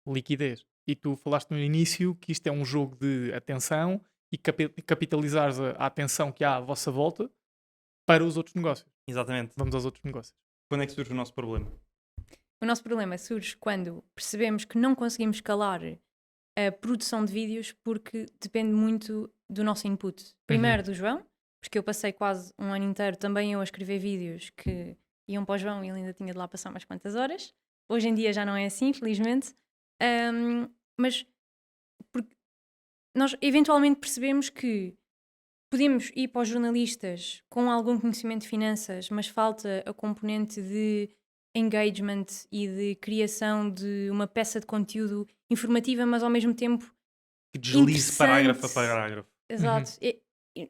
liquidez. E tu falaste no início que isto é um jogo de atenção e capitalizares a atenção que há à vossa volta para os outros negócios. Exatamente. Vamos aos outros negócios. Quando é que surge o nosso problema? O nosso problema surge quando percebemos que não conseguimos escalar a produção de vídeos porque depende muito do nosso input. Primeiro do João, porque eu passei quase um ano inteiro também eu a escrever vídeos que iam para o João e ele ainda tinha de lá passar umas quantas horas. Hoje em dia já não é assim, felizmente. Mas porque nós eventualmente percebemos que podemos ir para os jornalistas com algum conhecimento de finanças, mas falta a componente de engagement e de criação de uma peça de conteúdo informativa, mas ao mesmo tempo Que deslize interessante. parágrafo a parágrafo. Exato. E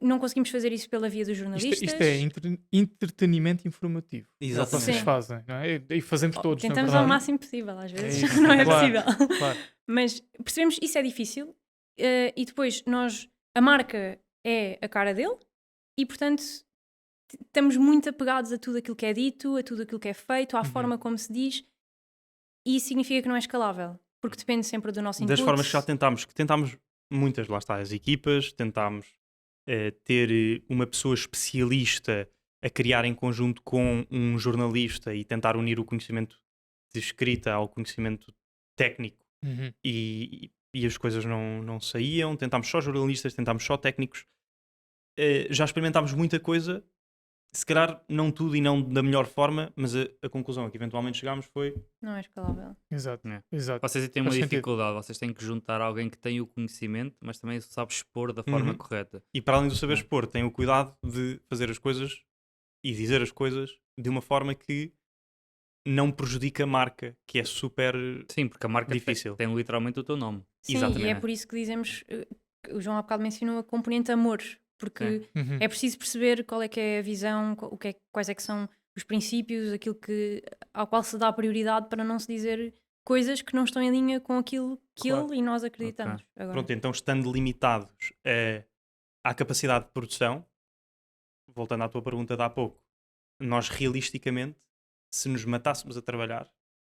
não conseguimos fazer isso pela via dos jornalistas. Isto é entretenimento informativo. Exatamente. É o que vocês Sim. fazem, não é? E fazemos todos, na Tentamos verdade. ao máximo possível, às vezes isso, não é claro, possível. Claro. Mas percebemos que isso é difícil e depois a marca é a cara dele e portanto estamos muito apegados a tudo aquilo que é dito, a tudo aquilo que é feito, à forma como se diz, e isso significa que não é escalável, porque depende sempre do nosso input. Das formas que já tentámos muitas, lá está, as equipas, tentámos ter uma pessoa especialista a criar em conjunto com um jornalista e tentar unir o conhecimento de escrita ao conhecimento técnico e as coisas não saíam. Tentámos só jornalistas, tentámos só técnicos. Já experimentámos muita coisa, se calhar não tudo e não da melhor forma, mas a conclusão a que eventualmente chegámos foi: Não é escalável. Exato, É. exato. Vocês têm uma Faz sentido. dificuldade, vocês têm que juntar alguém que tem o conhecimento, mas também sabe expor da forma Uhum. correta. e para além do saber expor, tem o cuidado de fazer as coisas e dizer as coisas de uma forma que não prejudica a marca, que é super Sim, porque a marca difícil. tem literalmente o teu nome. Sim, Exatamente. e é por isso que dizemos, que o João há bocado mencionou a componente amor, porque é preciso perceber qual é que é a visão, quais é que são os princípios, aquilo ao qual se dá prioridade para não se dizer coisas que não estão em linha com aquilo que Claro. ele e nós acreditamos. Agora, Pronto, então estando limitados à capacidade de produção, voltando à tua pergunta de há pouco, nós realisticamente, se nos matássemos a trabalhar,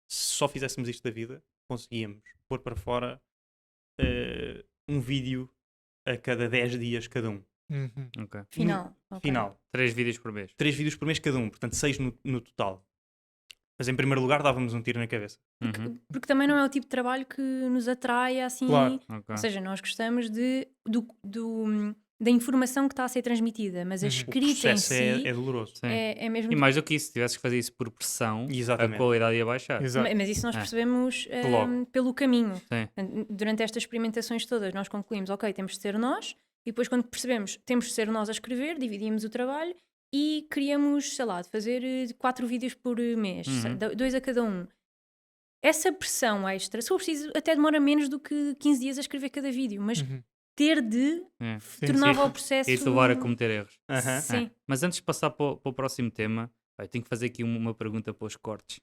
se só fizéssemos isto da vida, conseguíamos pôr para fora um vídeo a cada 10 dias cada um. Ok. final. ok. Final. 3 vídeos por mês. 3 vídeos por mês cada um, portanto 6 no total. Mas em primeiro lugar dávamos um tiro na cabeça. Uhum. Porque também não é o tipo de trabalho que nos atrai assim. Claro. Ok. Ou seja, nós gostamos da informação que está a ser transmitida, mas a O escrita em processo si é doloroso. Sim. é mesmo. E mais do que isso, se tivesses que fazer isso por pressão, Exatamente. a qualidade ia baixar. Exato. Mas isso nós percebemos Logo. pelo caminho. Sim. Portanto, durante estas experimentações todas, nós concluímos, ok, temos de ser nós, e depois quando percebemos temos de ser nós a escrever, dividimos o trabalho e queríamos, sei lá, de fazer 4 vídeos por mês, 2 a cada um. Essa pressão extra, se for preciso, até demora menos do que 15 dias a escrever cada vídeo, mas ter de É. tornava sim. o processo... E te levar a cometer erros. Aham. Sim. Mas antes de passar para o próximo tema, eu tenho que fazer aqui uma pergunta para os cortes.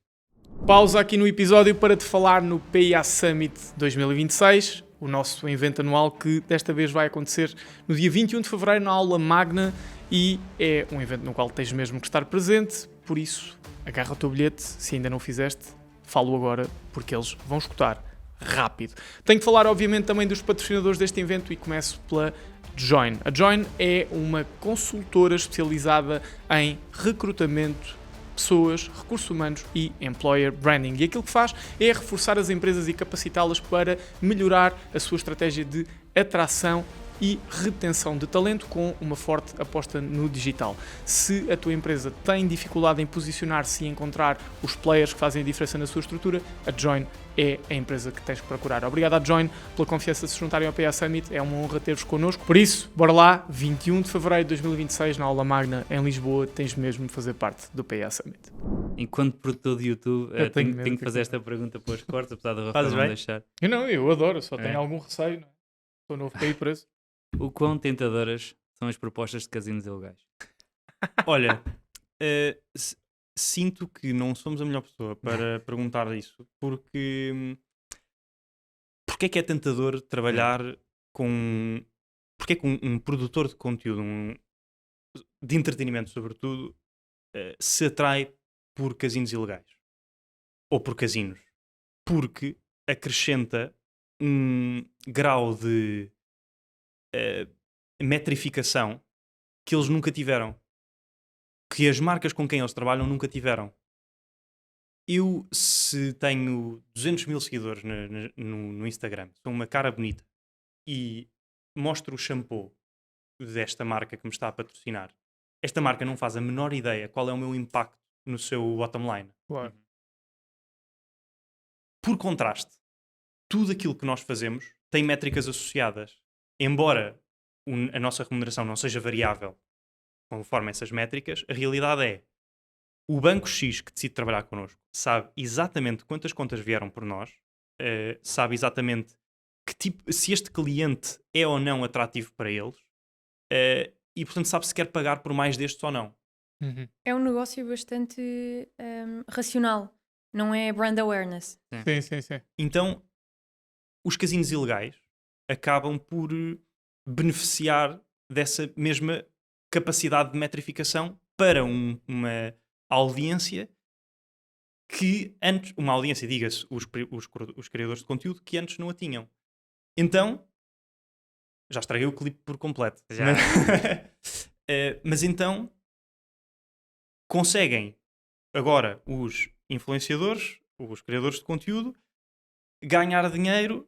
Pausa aqui no episódio para te falar no PIA Summit 2026, o nosso evento anual que desta vez vai acontecer no dia 21 de fevereiro na aula magna e é um evento no qual tens mesmo que estar presente, por isso agarra o teu bilhete, se ainda não o fizeste, falo agora porque eles vão escutar rápido. Tenho que falar obviamente também dos patrocinadores deste evento e começo pela Join. A Join é uma consultora especializada em recrutamento, pessoas, recursos humanos e employer branding. E aquilo que faz é reforçar as empresas e capacitá-las para melhorar a sua estratégia de atração e retenção de talento com uma forte aposta no digital. Se a tua empresa tem dificuldade em posicionar-se e encontrar os players que fazem a diferença na sua estrutura, a Join é a empresa que tens que procurar. Obrigado à Join pela confiança de se juntarem ao PA Summit, é uma honra ter-vos connosco. Por isso, bora lá, 21 de fevereiro de 2026, na aula magna em Lisboa, tens mesmo de fazer parte do PA Summit. Enquanto produtor de YouTube, Eu tenho tenho medo que fazer que- esta pergunta para os cortes, apesar do Rafael Fazes não bem? deixar. Eu adoro, só tenho É. algum receio, não é? Estou novo para ir preso. O quão tentadoras são as propostas de casinos ilegais? Olha, sinto que não somos a melhor pessoa para perguntar isso, porque é que é tentador trabalhar com... Porque é que um produtor de conteúdo, de entretenimento sobretudo, se atrai por casinos ilegais? Ou por casinos? Porque acrescenta um grau de metrificação que eles nunca tiveram. Que as marcas com quem eles trabalham nunca tiveram. Eu, se tenho 200 mil seguidores no Instagram, sou uma cara bonita e mostro o shampoo desta marca que me está a patrocinar, esta marca não faz a menor ideia qual é o meu impacto no seu bottom line. Claro. Por contraste, tudo aquilo que nós fazemos tem métricas associadas. Embora a nossa remuneração não seja variável conforme essas métricas, a realidade é o banco X que decide trabalhar connosco sabe exatamente quantas contas vieram por nós, sabe exatamente que tipo, se este cliente é ou não atrativo para eles, e portanto sabe se quer pagar por mais destes ou não. Uhum. É um negócio bastante racional, não é brand awareness. Sim. Então, os casinos ilegais acabam por beneficiar dessa mesma capacidade de metrificação para uma audiência que antes, uma audiência, diga-se, os criadores de conteúdo que antes não a tinham. Então, já estraguei o clipe por completo. Já. Mas então, conseguem agora os influenciadores, os criadores de conteúdo, ganhar dinheiro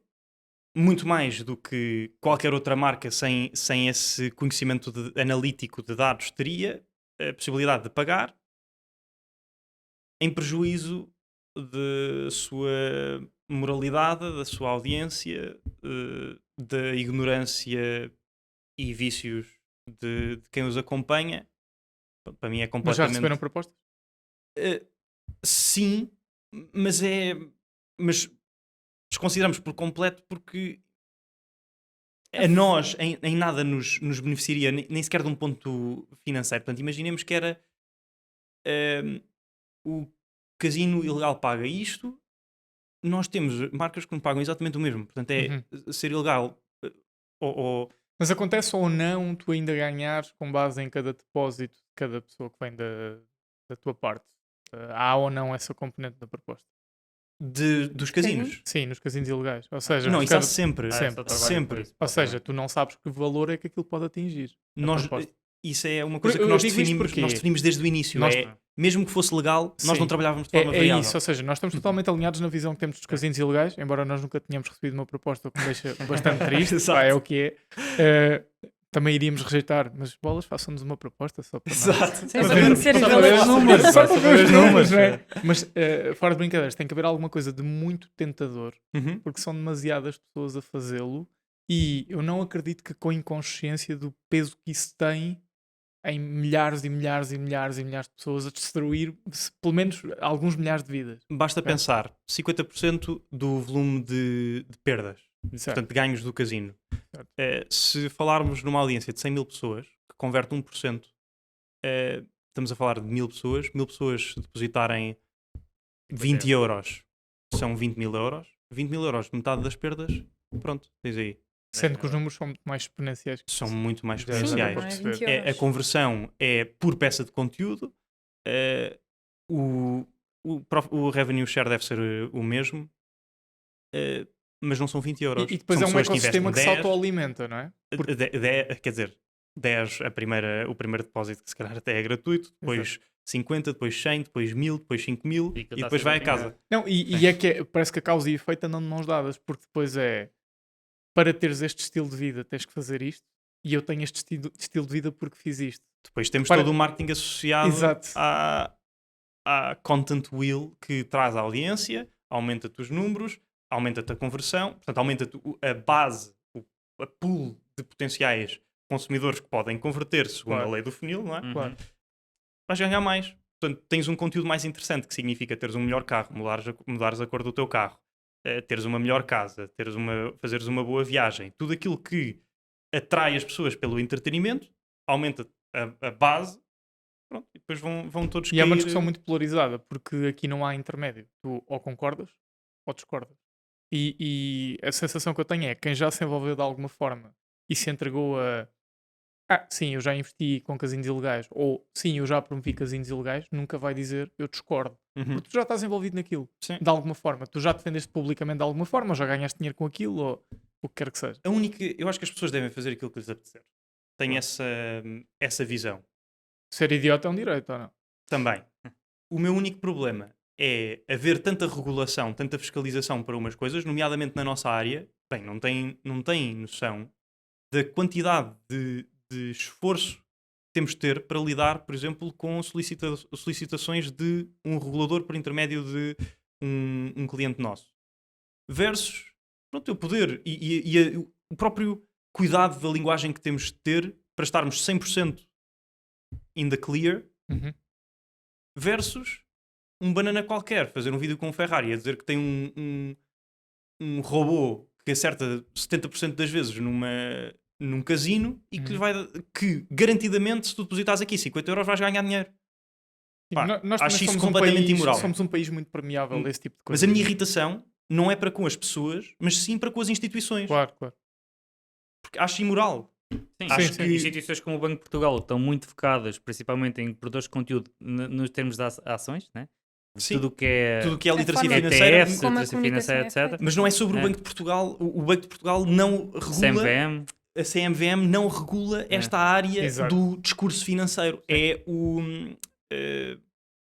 muito mais do que qualquer outra marca sem esse conhecimento analítico de dados teria a possibilidade de pagar em prejuízo da sua moralidade, da sua audiência, da ignorância e vícios de quem os acompanha. Para mim é Mas já completamente... receberam propostas? Sim, mas desconsideramos por completo porque a nós em nada nos beneficiaria, nem sequer de um ponto financeiro. Portanto, imaginemos que era o casino ilegal paga isto, nós temos marcas que nos pagam exatamente o mesmo. Portanto, é ser ilegal Mas acontece ou não tu ainda ganhares com base em cada depósito de cada pessoa que vem da tua parte? Há ou não essa componente da proposta? dos casinos. Sim, nos casinos ilegais. Ou seja, Não, nos isso há cada- sempre. Sempre. Sempre. Ou seja, tu não sabes que valor é que aquilo pode atingir. a Nós, proposta. isso é uma coisa que Eu nós digo isto definimos, porque nós definimos desde o início. nós- Mesmo que fosse legal, nós Sim. não trabalhávamos de forma É variável. isso, ou seja, nós estamos totalmente alinhados na visão que temos dos casinos ilegais, embora nós nunca tenhamos recebido uma proposta que me deixa bastante triste, Exato. pá, é o que é. Também iríamos rejeitar, mas bolas, façam-nos uma proposta só para nós. Exato. Sem Para só ver- conhecer só as para ver belas os números. Só para ver os números, não é? Exato. Mas fora de brincadeiras, tem que haver alguma coisa de muito tentador, Uhum. porque são demasiadas pessoas a fazê-lo e eu não acredito que com inconsciência do peso que isso tem em milhares e milhares e milhares e milhares de pessoas a destruir pelo menos alguns milhares de vidas. Basta pensar 50% do volume de perdas, Certo. portanto, de ganhos do casino. Certo. Se falarmos numa audiência de 100 mil pessoas, que converte 1%, estamos a falar de 1000 pessoas, 1000 pessoas depositarem 20 euros, são 20 mil euros. 20 mil euros, metade das perdas, pronto, tens aí. Sendo que os números são muito mais exponenciais. que São isso. muito mais Já Sim, exponenciais. não é 20 perceber. euros. A conversão é por peça de conteúdo, o revenue share deve ser o mesmo, mas não são 20 euros. E depois São é um pessoas que ecossistema que se investem 10, autoalimenta, não é? Porque- quer dizer, 10 o primeiro depósito, que se calhar até é gratuito, depois 50, depois 100, depois 1000, depois 5000 E e que está depois sempre vai a a casa. pingar. Não, e é que parece que a causa e efeito andam de mãos dadas, porque depois é para teres este estilo de vida tens que fazer isto, e eu tenho este estilo de vida porque fiz isto. Depois temos Para- todo o marketing associado Exato. à content wheel que traz a audiência, aumenta-te os números, aumenta-te a conversão, portanto, aumenta-te a base, a pool de potenciais consumidores que podem converter segundo Claro. a lei do funil, não é? Uhum. Claro. Vais ganhar mais. Portanto, tens um conteúdo mais interessante, que significa teres um melhor carro, mudares a cor do teu carro, teres uma melhor casa, fazeres uma boa viagem. Tudo aquilo que atrai as pessoas pelo entretenimento, aumenta a base, pronto, e depois vão todos E é uma cair. discussão muito polarizada, porque aqui não há intermédio. Tu ou concordas ou discordas. E a sensação que eu tenho é que quem já se envolveu de alguma forma e se entregou a sim, eu já investi com casinos ilegais, ou sim, eu já promovi casinos ilegais, nunca vai dizer eu discordo. Uhum. Porque tu já estás envolvido naquilo, Sim. de alguma forma. Tu já defendeste publicamente de alguma forma, ou já ganhaste dinheiro com aquilo, ou o que quer que seja. Eu acho que as pessoas devem fazer aquilo que lhes apetecer. Tenho essa visão. Ser idiota é um direito, ou não? Também. O meu único problema é haver tanta regulação, tanta fiscalização para umas coisas, nomeadamente na nossa área. Bem, não têm noção da quantidade de esforço que temos de ter para lidar, por exemplo, com solicitações de um regulador por intermédio de um cliente nosso. Versus, pronto, eu poder e o próprio cuidado da linguagem que temos de ter para estarmos 100% in the clear, Uhum. versus um banana qualquer fazer um vídeo com um Ferrari a dizer que tem um robô que acerta 70% das vezes num casino e que, que garantidamente, se tu depositares aqui 50 euros vais ganhar dinheiro. Sim, Pá, nós acho também isso somos completamente país, imoral. Somos um país muito permeável a esse tipo de Mas coisas. a minha irritação não é para com as pessoas, mas sim para com as instituições. Claro, claro. Porque acho imoral. Sim, Acho sim, que- instituições como o Banco de Portugal estão muito focadas, principalmente em produtores de conteúdo, nos termos de ações, né? Sim. Tudo o que é Tudo o que é literacia forma- financeira. ETFs, Como a literacia comunicação financeira, é etc. feita. Mas não é sobre É. o Banco de Portugal. O Banco de Portugal não regula. CMVM. A CMVM não regula esta área Exato. do discurso financeiro. É o.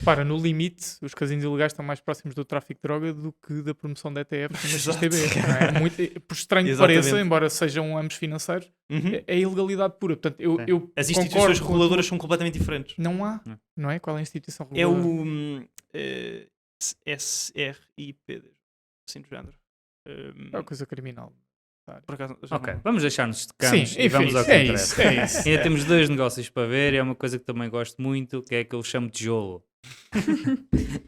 Para, no limite, os casinos ilegais estão mais próximos do tráfico de droga do que da promoção da ETF na Exato. XTB. Não é? Muito, por estranho que Exatamente. pareça, embora sejam ambos financeiros, Uhum. é ilegalidade pura. Portanto, eu As concordo instituições com a reguladoras tua- são completamente diferentes. Não há, não é? Qual é a instituição É reguladora? o SRIP, assim do género. É uma coisa criminal. Por acaso, já Ok, não- vamos deixar-nos de Sim, canos e enfim, vamos ao que é interessa. isso, é isso. Ainda temos 2 negócios para ver, é uma coisa que também gosto muito, que é que eu chamo de tijolo.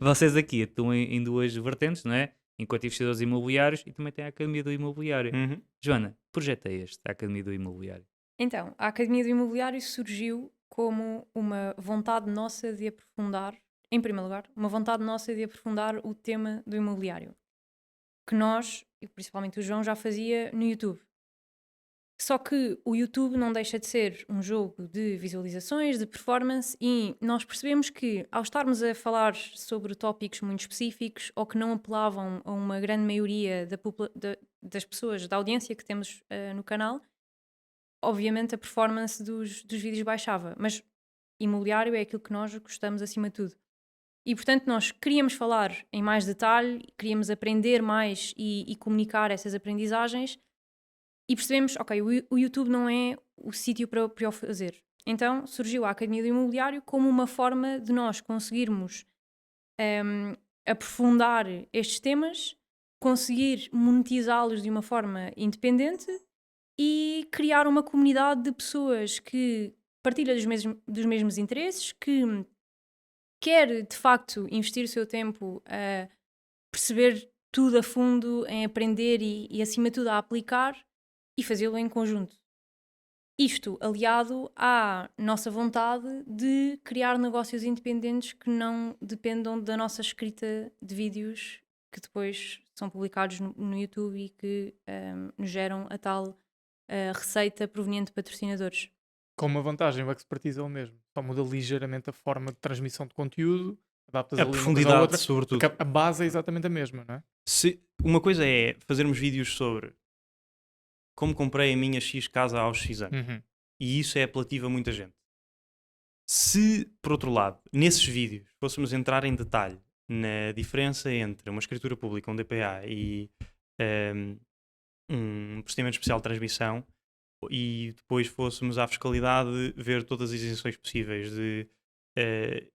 Vocês aqui estão em 2 vertentes, não é? Enquanto investidores imobiliários e também tem a Academia do Imobiliário. Uhum. Joana, que projeto é este, a Academia do Imobiliário? Então, a Academia do Imobiliário surgiu como uma vontade nossa de aprofundar, em primeiro lugar, uma vontade nossa de aprofundar o tema do imobiliário. Que nós, e principalmente o João, já fazia no YouTube. Só que o YouTube não deixa de ser um jogo de visualizações, de performance, e nós percebemos que, ao estarmos a falar sobre tópicos muito específicos ou que não apelavam a uma grande maioria das pessoas, da audiência que temos no canal, obviamente a performance dos vídeos baixava. Mas imobiliário é aquilo que nós gostamos acima de tudo. E, portanto, nós queríamos falar em mais detalhe, queríamos aprender mais e comunicar essas aprendizagens. E percebemos, ok, o YouTube não é o sítio para o fazer. Então surgiu a Academia do Imobiliário como uma forma de nós conseguirmos aprofundar estes temas, conseguir monetizá-los de uma forma independente e criar uma comunidade de pessoas que partilha dos mesmos interesses, que quer de facto investir o seu tempo a perceber tudo a fundo, em aprender e acima de tudo a aplicar e fazê-lo em conjunto. Isto aliado à nossa vontade de criar negócios independentes que não dependam da nossa escrita de vídeos que depois são publicados no YouTube e que nos geram a tal receita proveniente de patrocinadores. Com uma vantagem, o expertise é o mesmo. Só muda ligeiramente a forma de transmissão de conteúdo, adaptas ali A uma coisa à profundidade, outra, sobretudo. porque a base é exatamente a mesma, não é? Uma coisa é fazermos vídeos sobre como comprei a minha X casa aos X anos. Uhum. E isso é apelativo a muita gente. Se, por outro lado, nesses vídeos fôssemos entrar em detalhe na diferença entre uma escritura pública, um DPA e um procedimento especial de transmissão e depois fôssemos à fiscalidade ver todas as isenções possíveis de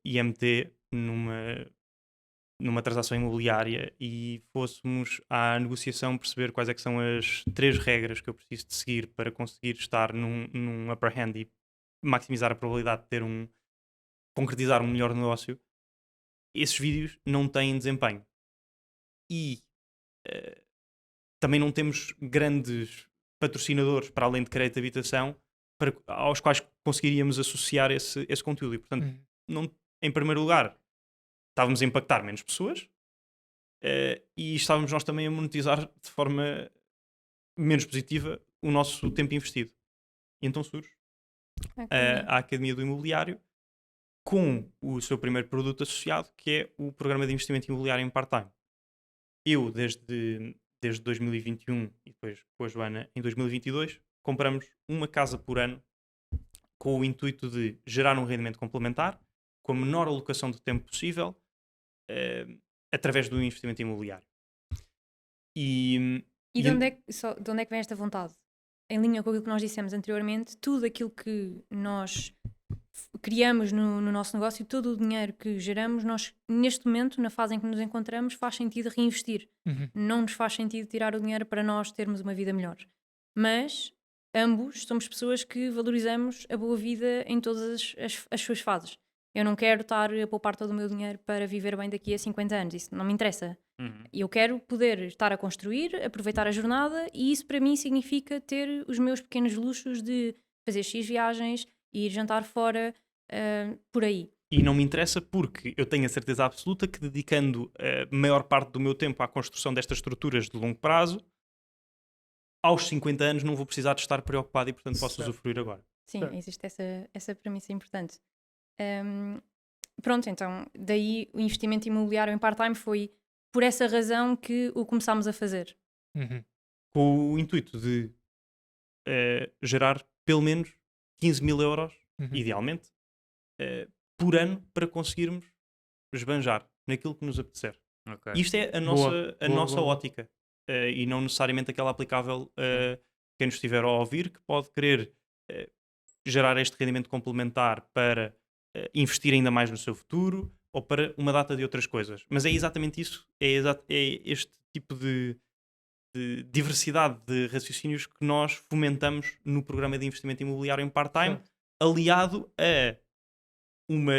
IMT numa transação imobiliária e fôssemos à negociação perceber quais é que são as 3 regras que eu preciso de seguir para conseguir estar num upper hand e maximizar a probabilidade de ter concretizar um melhor negócio. Esses vídeos não têm desempenho. E também não temos grandes patrocinadores para além de crédito de habitação aos quais conseguiríamos associar esse conteúdo. E, portanto, em primeiro lugar, estávamos a impactar menos pessoas e estávamos nós também a monetizar de forma menos positiva o nosso tempo investido. E então surge a Academia do Imobiliário com o seu primeiro produto associado, que é o Programa de Investimento Imobiliário em Part-Time. Eu, desde 2021 e depois com a Joana em 2022, compramos uma casa por ano com o intuito de gerar um rendimento complementar com a menor alocação de tempo possível através do investimento imobiliário. E de onde é que vem esta vontade? Em linha com aquilo que nós dissemos anteriormente, tudo aquilo que nós criamos no nosso negócio, todo o dinheiro que geramos, nós, neste momento, na fase em que nos encontramos, faz sentido reinvestir. Não nos faz sentido tirar o dinheiro para nós termos uma vida melhor. Mas ambos somos pessoas que valorizamos a boa vida em todas as suas fases. Eu não quero estar a poupar todo o meu dinheiro para viver bem daqui a 50 anos. Isso não me interessa. Eu quero poder estar a construir, aproveitar a jornada, e isso para mim significa ter os meus pequenos luxos de fazer X viagens, ir jantar fora, por aí. E não me interessa porque eu tenho a certeza absoluta que, dedicando a maior parte do meu tempo à construção destas estruturas de longo prazo, aos 50 anos não vou precisar de estar preocupado e, portanto, posso usufruir agora. Sim, existe essa premissa importante. Pronto, então, daí o investimento imobiliário em part-time foi por essa razão que o começámos a fazer. Com o intuito de gerar pelo menos 15 mil euros, idealmente, por ano, para conseguirmos esbanjar naquilo que nos apetecer. Okay. Isto é a nossa ótica e não necessariamente aquela aplicável a quem nos estiver a ouvir, que pode querer gerar este rendimento complementar para investir ainda mais no seu futuro ou para uma data de outras coisas. Mas é exatamente isso, é este tipo de diversidade de raciocínios que nós fomentamos no programa de investimento imobiliário em part-time, aliado a uma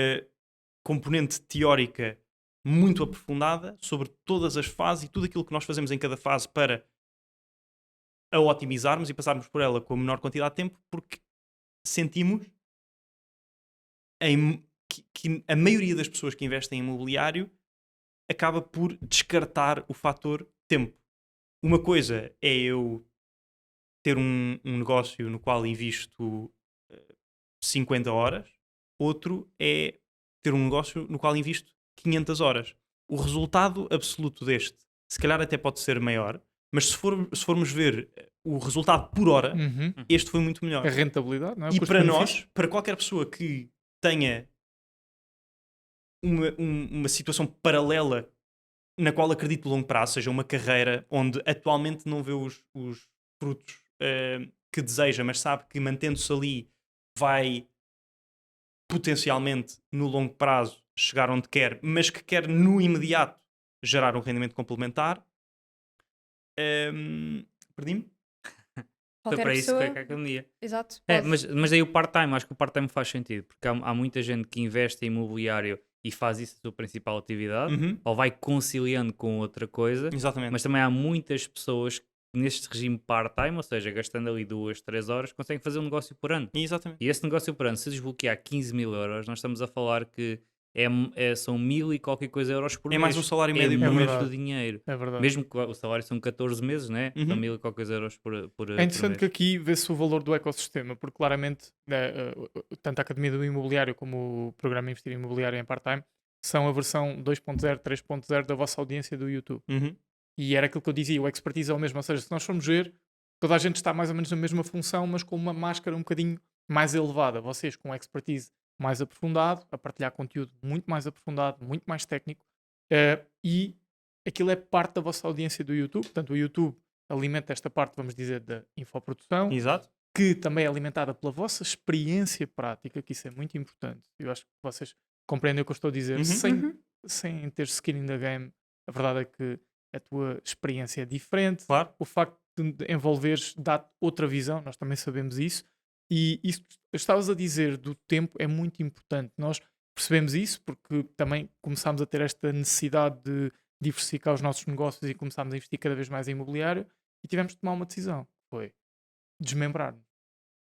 componente teórica muito aprofundada sobre todas as fases e tudo aquilo que nós fazemos em cada fase para a otimizarmos e passarmos por ela com a menor quantidade de tempo, porque sentimos que a maioria das pessoas que investem em imobiliário acaba por descartar o fator tempo. Uma coisa é eu ter um negócio no qual invisto 50 horas, outro é ter um negócio no qual invisto 500 horas. O resultado absoluto deste, se calhar até pode ser maior, mas se formos ver o resultado por hora, este foi muito melhor. A rentabilidade, não é? E para nós, para qualquer pessoa que tenha uma situação paralela na qual acredito a longo prazo, seja uma carreira onde atualmente não vê os frutos que deseja, mas sabe que mantendo-se ali vai potencialmente no longo prazo chegar onde quer, mas que quer no imediato gerar um rendimento complementar. Perdi-me? Foi para isso que foi a academia. Exato. Mas aí o part-time, acho que o part-time faz sentido, porque há muita gente que investe em imobiliário e faz isso a sua principal atividade, ou vai conciliando com outra coisa. Exatamente. Mas também há muitas pessoas que neste regime part-time, ou seja, gastando ali 2, 3 horas, conseguem fazer um negócio por ano. Exatamente. E esse negócio por ano, se desbloquear 15 mil euros, nós estamos a falar que são 1000 e qualquer coisa euros por mês. É mais um salário médio por mês. muito dinheiro. É verdade. Mesmo que o salário são 14 meses, né? São 1000 e qualquer coisa euros por É interessante que aqui vê-se o valor do ecossistema, porque claramente tanto a Academia do Imobiliário como o Programa Investir Imobiliário em Part-Time são a versão 2.0, 3.0 da vossa audiência do YouTube. E era aquilo que eu dizia, o expertise é o mesmo, ou seja, se nós formos ver, toda a gente está mais ou menos na mesma função, mas com uma máscara um bocadinho mais elevada. Vocês com expertise mais aprofundado, a partilhar conteúdo muito mais aprofundado, muito mais técnico, e aquilo é parte da vossa audiência do YouTube. Portanto, o YouTube alimenta esta parte, vamos dizer, da infoprodução, Exato. que também é alimentada pela vossa experiência prática, que isso é muito importante. Eu acho que vocês compreendem o que eu estou a dizer. Uhum. Sem ter skin in the game, a verdade é que a tua experiência é diferente. Claro. O facto de envolveres dá-te outra visão, nós também sabemos isso. E isso que estavas a dizer do tempo é muito importante. Nós percebemos isso porque também começámos a ter esta necessidade de diversificar os nossos negócios e começámos a investir cada vez mais em imobiliário e tivemos de tomar uma decisão. Foi desmembrar-nos.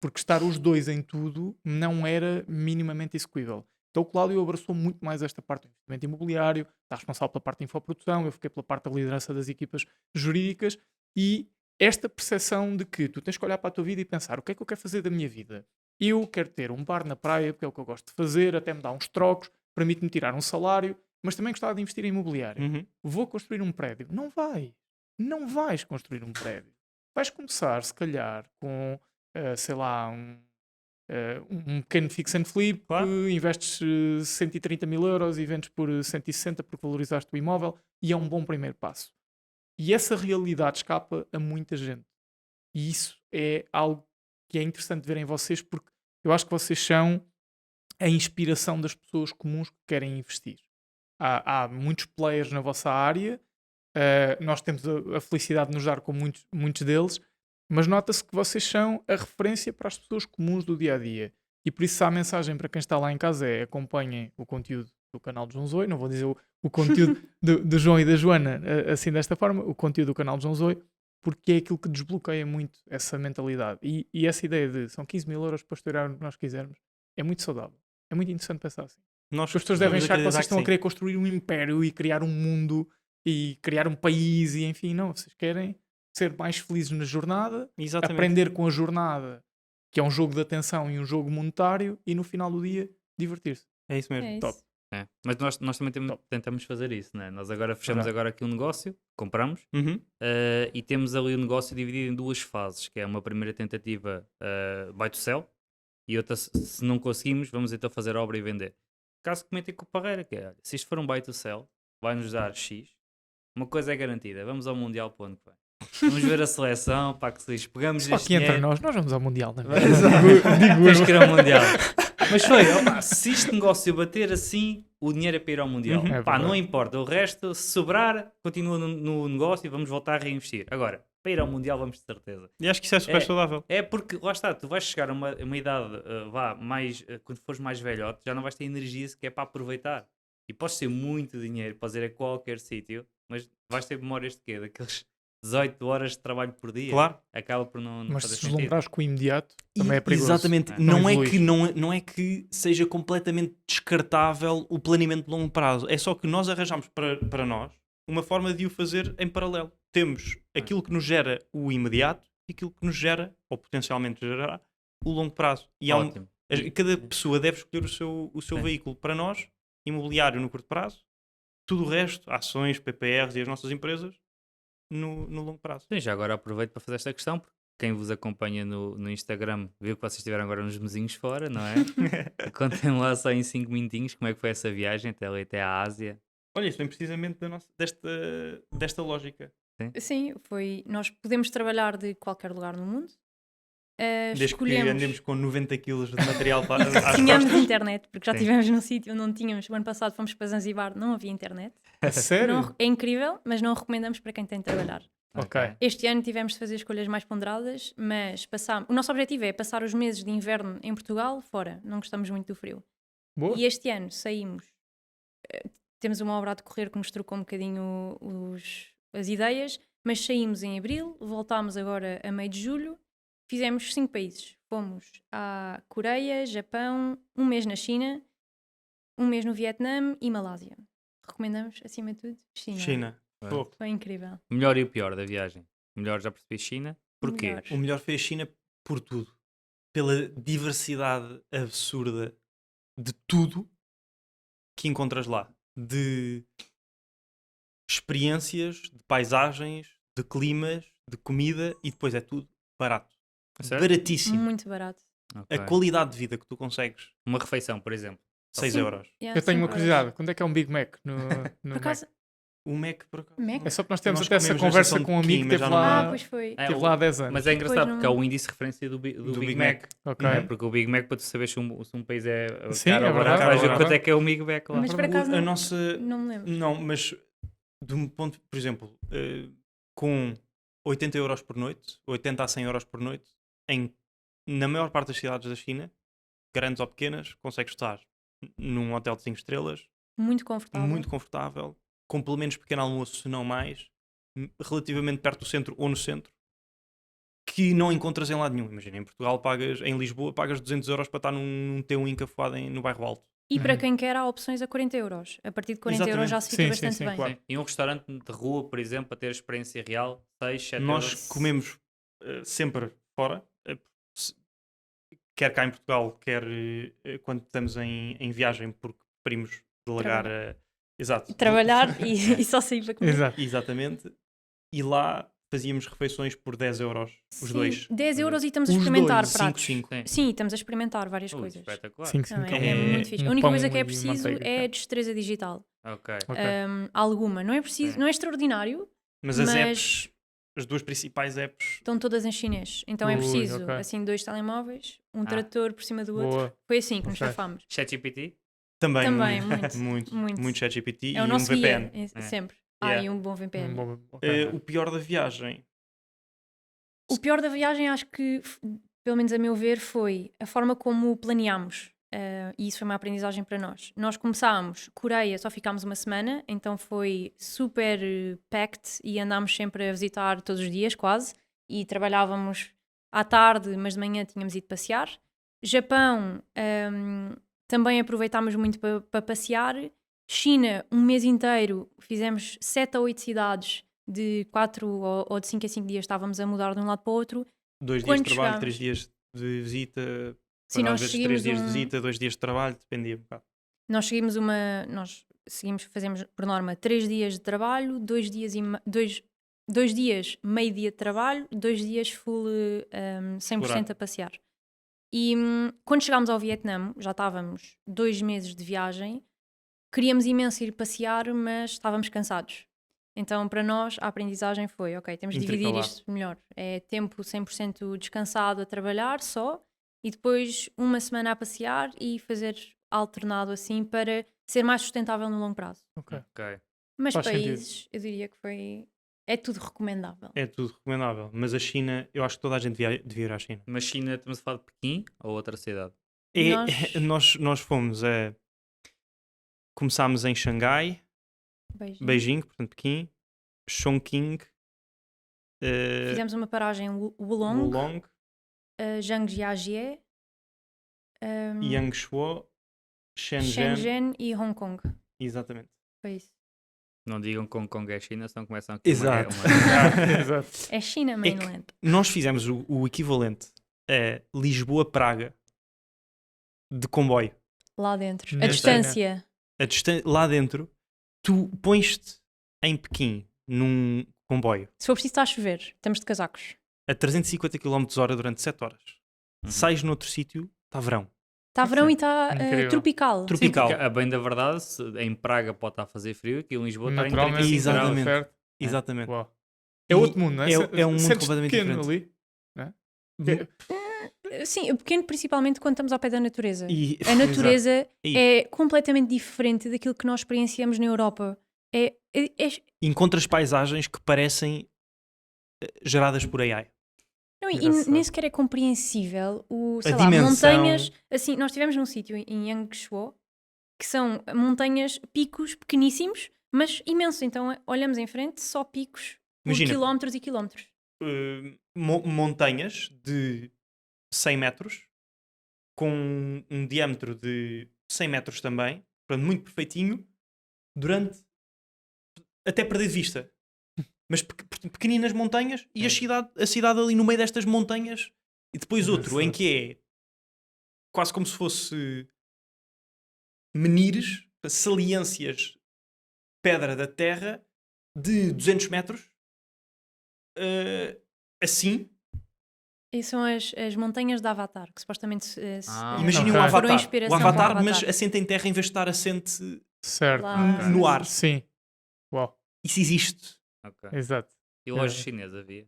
Porque estar os dois em tudo não era minimamente execuível. Então o Cláudio abraçou muito mais esta parte do investimento imobiliário, está responsável pela parte de infoprodução, eu fiquei pela parte da liderança das equipas jurídicas e esta percepção de que tu tens que olhar para a tua vida e pensar o que é que eu quero fazer da minha vida. Eu quero ter um bar na praia, porque é o que eu gosto de fazer, até me dá uns trocos, permite-me tirar um salário, mas também gostava de investir em imobiliário. Uhum. Vou construir um prédio. Não vais. Não vais construir um prédio. Vais começar, se calhar, com, sei lá, um pequeno fix and flip, Claro. investes 130 mil euros e vendes por 160 porque valorizaste o imóvel e é um bom primeiro passo. E essa realidade escapa a muita gente. E isso é algo que é interessante ver em vocês porque eu acho que vocês são a inspiração das pessoas comuns que querem investir. Há muitos players na vossa área, nós temos a felicidade de nos dar com muitos deles, mas nota-se que vocês são a referência para as pessoas comuns do dia a dia. E por isso, a mensagem para quem está lá em casa é: acompanhem o conteúdo do canal de João Zoi. Não vou dizer o conteúdo do João e da Joana assim desta forma, o conteúdo do canal de João Zoi, porque é aquilo que desbloqueia muito essa mentalidade. E essa ideia de são 15 mil euros para estourar o que nós quisermos é muito saudável. É muito interessante pensar assim. Nós As pessoas devem vamos achar que vocês acreditar estão a sim. querer construir um império e criar um mundo e criar um país e enfim, não. Vocês querem ser mais felizes na jornada, Exatamente. aprender com a jornada, que é um jogo de atenção e um jogo monetário, e no final do dia divertir-se. É isso mesmo. É Top. isso. É. Mas nós também Top. tentamos fazer isso, né? Nós agora fechamos Verdade. agora aqui um negócio, compramos, Uhum. e temos ali o negócio dividido em duas fases, que é uma primeira tentativa buy to sell, e outra, se não conseguimos, vamos então fazer obra e vender. Caso comentem com o Parreira, que é, olha, se isto for um buy to sell, vai-nos dar X, uma coisa é garantida, vamos ao Mundial para o ano que vem. Vamos ver a seleção, pá, que se lixe. Pegamos Só este que entre dinheiro. nós vamos ao Mundial, não é? Tens que ir ao Mundial. Mas foi, opa, se este negócio bater assim, o dinheiro é para ir ao Mundial. Uhum. É Pá, verdade. não importa, o resto, se sobrar, continua no negócio e vamos voltar a reinvestir. Agora, para ir ao Mundial vamos de certeza. E acho que isso é super saudável. É porque, lá está, tu vais chegar a uma idade, quando fores mais velhote, já não vais ter energia sequer para aproveitar. E podes ter muito dinheiro, podes ir a qualquer sítio, mas vais ter memórias de quê? Daqueles 18 horas de trabalho por dia? Claro. Acaba por não Mas fazer se sentido. deslumbrares com o imediato, também é perigoso. Exatamente. É. Não, Não é evoluís. que, não é que seja completamente descartável o planeamento de longo prazo. É só que nós arranjamos para nós uma forma de o fazer em paralelo. Temos aquilo que nos gera o imediato e aquilo que nos gera, ou potencialmente gerará, o longo prazo. E há Ótimo. cada pessoa deve escolher o seu Sim. veículo. Para nós, imobiliário no curto prazo, tudo o resto, ações, PPRs e as nossas empresas, no longo prazo. Sim, já agora aproveito para fazer esta questão, porque quem vos acompanha no Instagram viu que vocês estiveram agora uns mesinhos fora, não é? Contem lá só em 5 minutinhos como é que foi essa viagem até ali, até à Ásia. Olha, isso vem precisamente desta lógica. Sim, nós podemos trabalhar de qualquer lugar no mundo. Desde Escolhemos. que andemos com 90 kg de material para às Tínhamos costas. internet, porque já Sim. estivemos num sítio onde não tínhamos. O ano passado fomos para Zanzibar, não havia internet. A sério? Não- é incrível, mas não recomendamos para quem tem de trabalhar. Ok. Este ano tivemos de fazer escolhas mais ponderadas, mas o nosso objetivo é passar os meses de inverno em Portugal fora. Não gostamos muito do frio. Boa. E este ano saímos. Temos uma obra a decorrer que nos trocou um bocadinho as ideias, mas saímos em abril, voltámos agora a meio de julho, fizemos 5 países. Fomos à Coreia, Japão, um mês na China, um mês no Vietnã e Malásia. Recomendamos, acima de tudo, China. China. É. Pô, Foi incrível. O melhor e o pior da viagem. O melhor já percebi China. Porquê? Melhor. o melhor foi a China por tudo. Pela diversidade absurda de tudo que encontras lá. De experiências, de paisagens, de climas, de comida e depois é tudo barato. A sério? Baratíssimo. Muito barato. Ok. A qualidade de vida que tu consegues, Uma refeição, por exemplo. 6 Sim. euros. Yeah, Eu tenho uma sim, curiosidade. Quando é que é um Big Mac no Por acaso, O Mac, por acaso. Mac? É só que nós temos Nós até essa comemos na conversa sessão com um de amigo Pequim, que mas teve já não- Ah, lá, pois foi. É, teve lá há 10 anos. Mas é engraçado Pois porque é não- o índice de referência do Do Big Big Mac. Mac. Ok. É, porque o Big Mac, para tu saber se um país é Sim, caro é ou verdade, barato, é vais ver verdade. quanto é que é o Big Mac lá. Mas por acaso A não, nossa... não me lembro. Não, mas de um ponto, por exemplo, com 80 euros por noite, 80 a 100 euros por noite, na maior parte das cidades da China, grandes ou pequenas, consegues estar num hotel de 5 estrelas, Muito confortável. muito confortável, com pelo menos pequeno almoço, se não mais, relativamente perto do centro ou no centro, que não encontras em lado nenhum. Imagina, em Portugal, em Lisboa, pagas 200 euros para estar num T1 encafufado no bairro Alto. E para Uhum. quem quer, há opções a 40 euros. A partir de 40 euros já se fica Sim, sim, bastante sim, bem. claro. Sim. E um restaurante de rua, por exemplo, para ter a experiência real, 6, 7 Nós euros. comemos sempre fora, quer cá em Portugal, quer quando estamos em viagem, porque preferimos delegar. Exato. Trabalhar e só sair para comer. Exato. Exatamente. E lá fazíamos refeições por 10 euros, os Sim, dois. 10 euros e estamos a Os experimentar dois, pratos. 5. Sim. Sim, estamos a experimentar várias Ui, coisas. espetacular. 5, Não, 5 é muito fixe. A um única pão coisa que é e preciso manteiga, é cara. destreza digital. Ok. Ok. Alguma. Não é preciso, Sim. não é extraordinário, Mas as Mas- apps, as duas principais apps, estão todas em chinês. Então é Ui, preciso, ok. assim, 2 telemóveis, um trator por cima do outro. Boa. Foi assim que nos Ok. chafámos. ChatGPT? também, Também, muito, muito, muito. muito ChatGPT É o e um nosso VPN. guia, sempre. Yeah. E um bom VPN. Ok. O pior da viagem, O pior da viagem, acho que, pelo menos a meu ver, foi a forma como planeámos. E isso foi uma aprendizagem para nós. Nós começámos, Coreia, só ficámos uma semana, então foi super packed e andámos sempre a visitar todos os dias, quase. E trabalhávamos à tarde, mas de manhã tínhamos ido passear. Japão, também aproveitámos muito para passear. China, um mês inteiro, fizemos 7 a 8 cidades. De 4 ou de 5 a 5 dias estávamos a mudar de um lado para o outro. 2 dias Quando de trabalho, chegámos- 3 dias de visita, Sim, às nós vezes seguimos 3 dias de um- visita, 2 dias de trabalho, dependia um bocado. Nós seguimos fazemos por norma 3 dias de trabalho, 2 dias, 2 dias meio dia de trabalho, 2 dias full 100% Explorado. a passear. E quando chegámos ao Vietnã, já estávamos 2 meses de viagem, queríamos imenso ir passear, mas estávamos cansados. Então, para nós, a aprendizagem foi, ok, temos de dividir Intercalar. isto melhor. É tempo 100% descansado a trabalhar só, e depois uma semana a passear e fazer alternado assim para ser mais sustentável no longo prazo. Ok. Ok. Mas Faz países, eu diria que é tudo recomendável. É tudo recomendável. Mas a China, eu acho que toda a gente devia ir à China. Mas China, estamos a falar de Pequim ou outra cidade? Nós- Nós fomos começámos em Xangai, Beijinho. Beijing, portanto Pequim, Chongqing, Fizemos uma paragem em Wulong, Wulong, Zhangjiajie, Yangshuo, Shenzhen. Shenzhen e Hong Kong. Exatamente. Foi isso. Não digam que Hong Kong é China, senão começam aqui Exato. Exato. É China Mainland. Nós fizemos o equivalente a Lisboa-Praga de comboio. Lá dentro. Na A distância. Lá dentro, tu pões-te em Pequim num comboio Se for preciso, está a chover. Estamos de casacos. a 350 km/h durante 7 horas. Uhum. Sais noutro sítio, está verão. Está verão e está Incrível. tropical. Sim, Tropical. porque, a bem da verdade, em Praga pode estar a fazer frio, aqui em Lisboa está em Naturalmente. 35 Exatamente. graus. Certo. Exatamente. Uau. É E outro mundo, não é? é um mundo Sentes-te completamente pequeno diferente. ali. Sim, pequeno principalmente quando estamos ao pé da natureza. E- A natureza E- é completamente diferente daquilo que nós experienciamos na Europa. É- Encontras paisagens que parecem geradas por AI. não, e Engraçado. nem sequer é compreensível sei A lá, dimensão. montanhas. Assim, nós estivemos num sítio em Yangshuo que são montanhas, picos pequeníssimos, mas imensos. Então olhamos em frente, só picos por Imagina. quilómetros e quilómetros. Montanhas de 100 metros com um diâmetro de 100 metros também, portanto, muito perfeitinho, durante até perder de vista. Mas pequeninas montanhas e a cidade ali no meio destas montanhas, e depois outro em que é quase como se fosse menires, saliências, pedra da terra de 200 metros, assim. E são as montanhas de Avatar, que supostamente Imaginem Ok. um foram avatar. inspiração O para o avatar, mas assente em terra em vez de estar assente Certo. Lá. no ar. Sim. Uau. isso existe. Ok. Exato. E loja chinesa havia?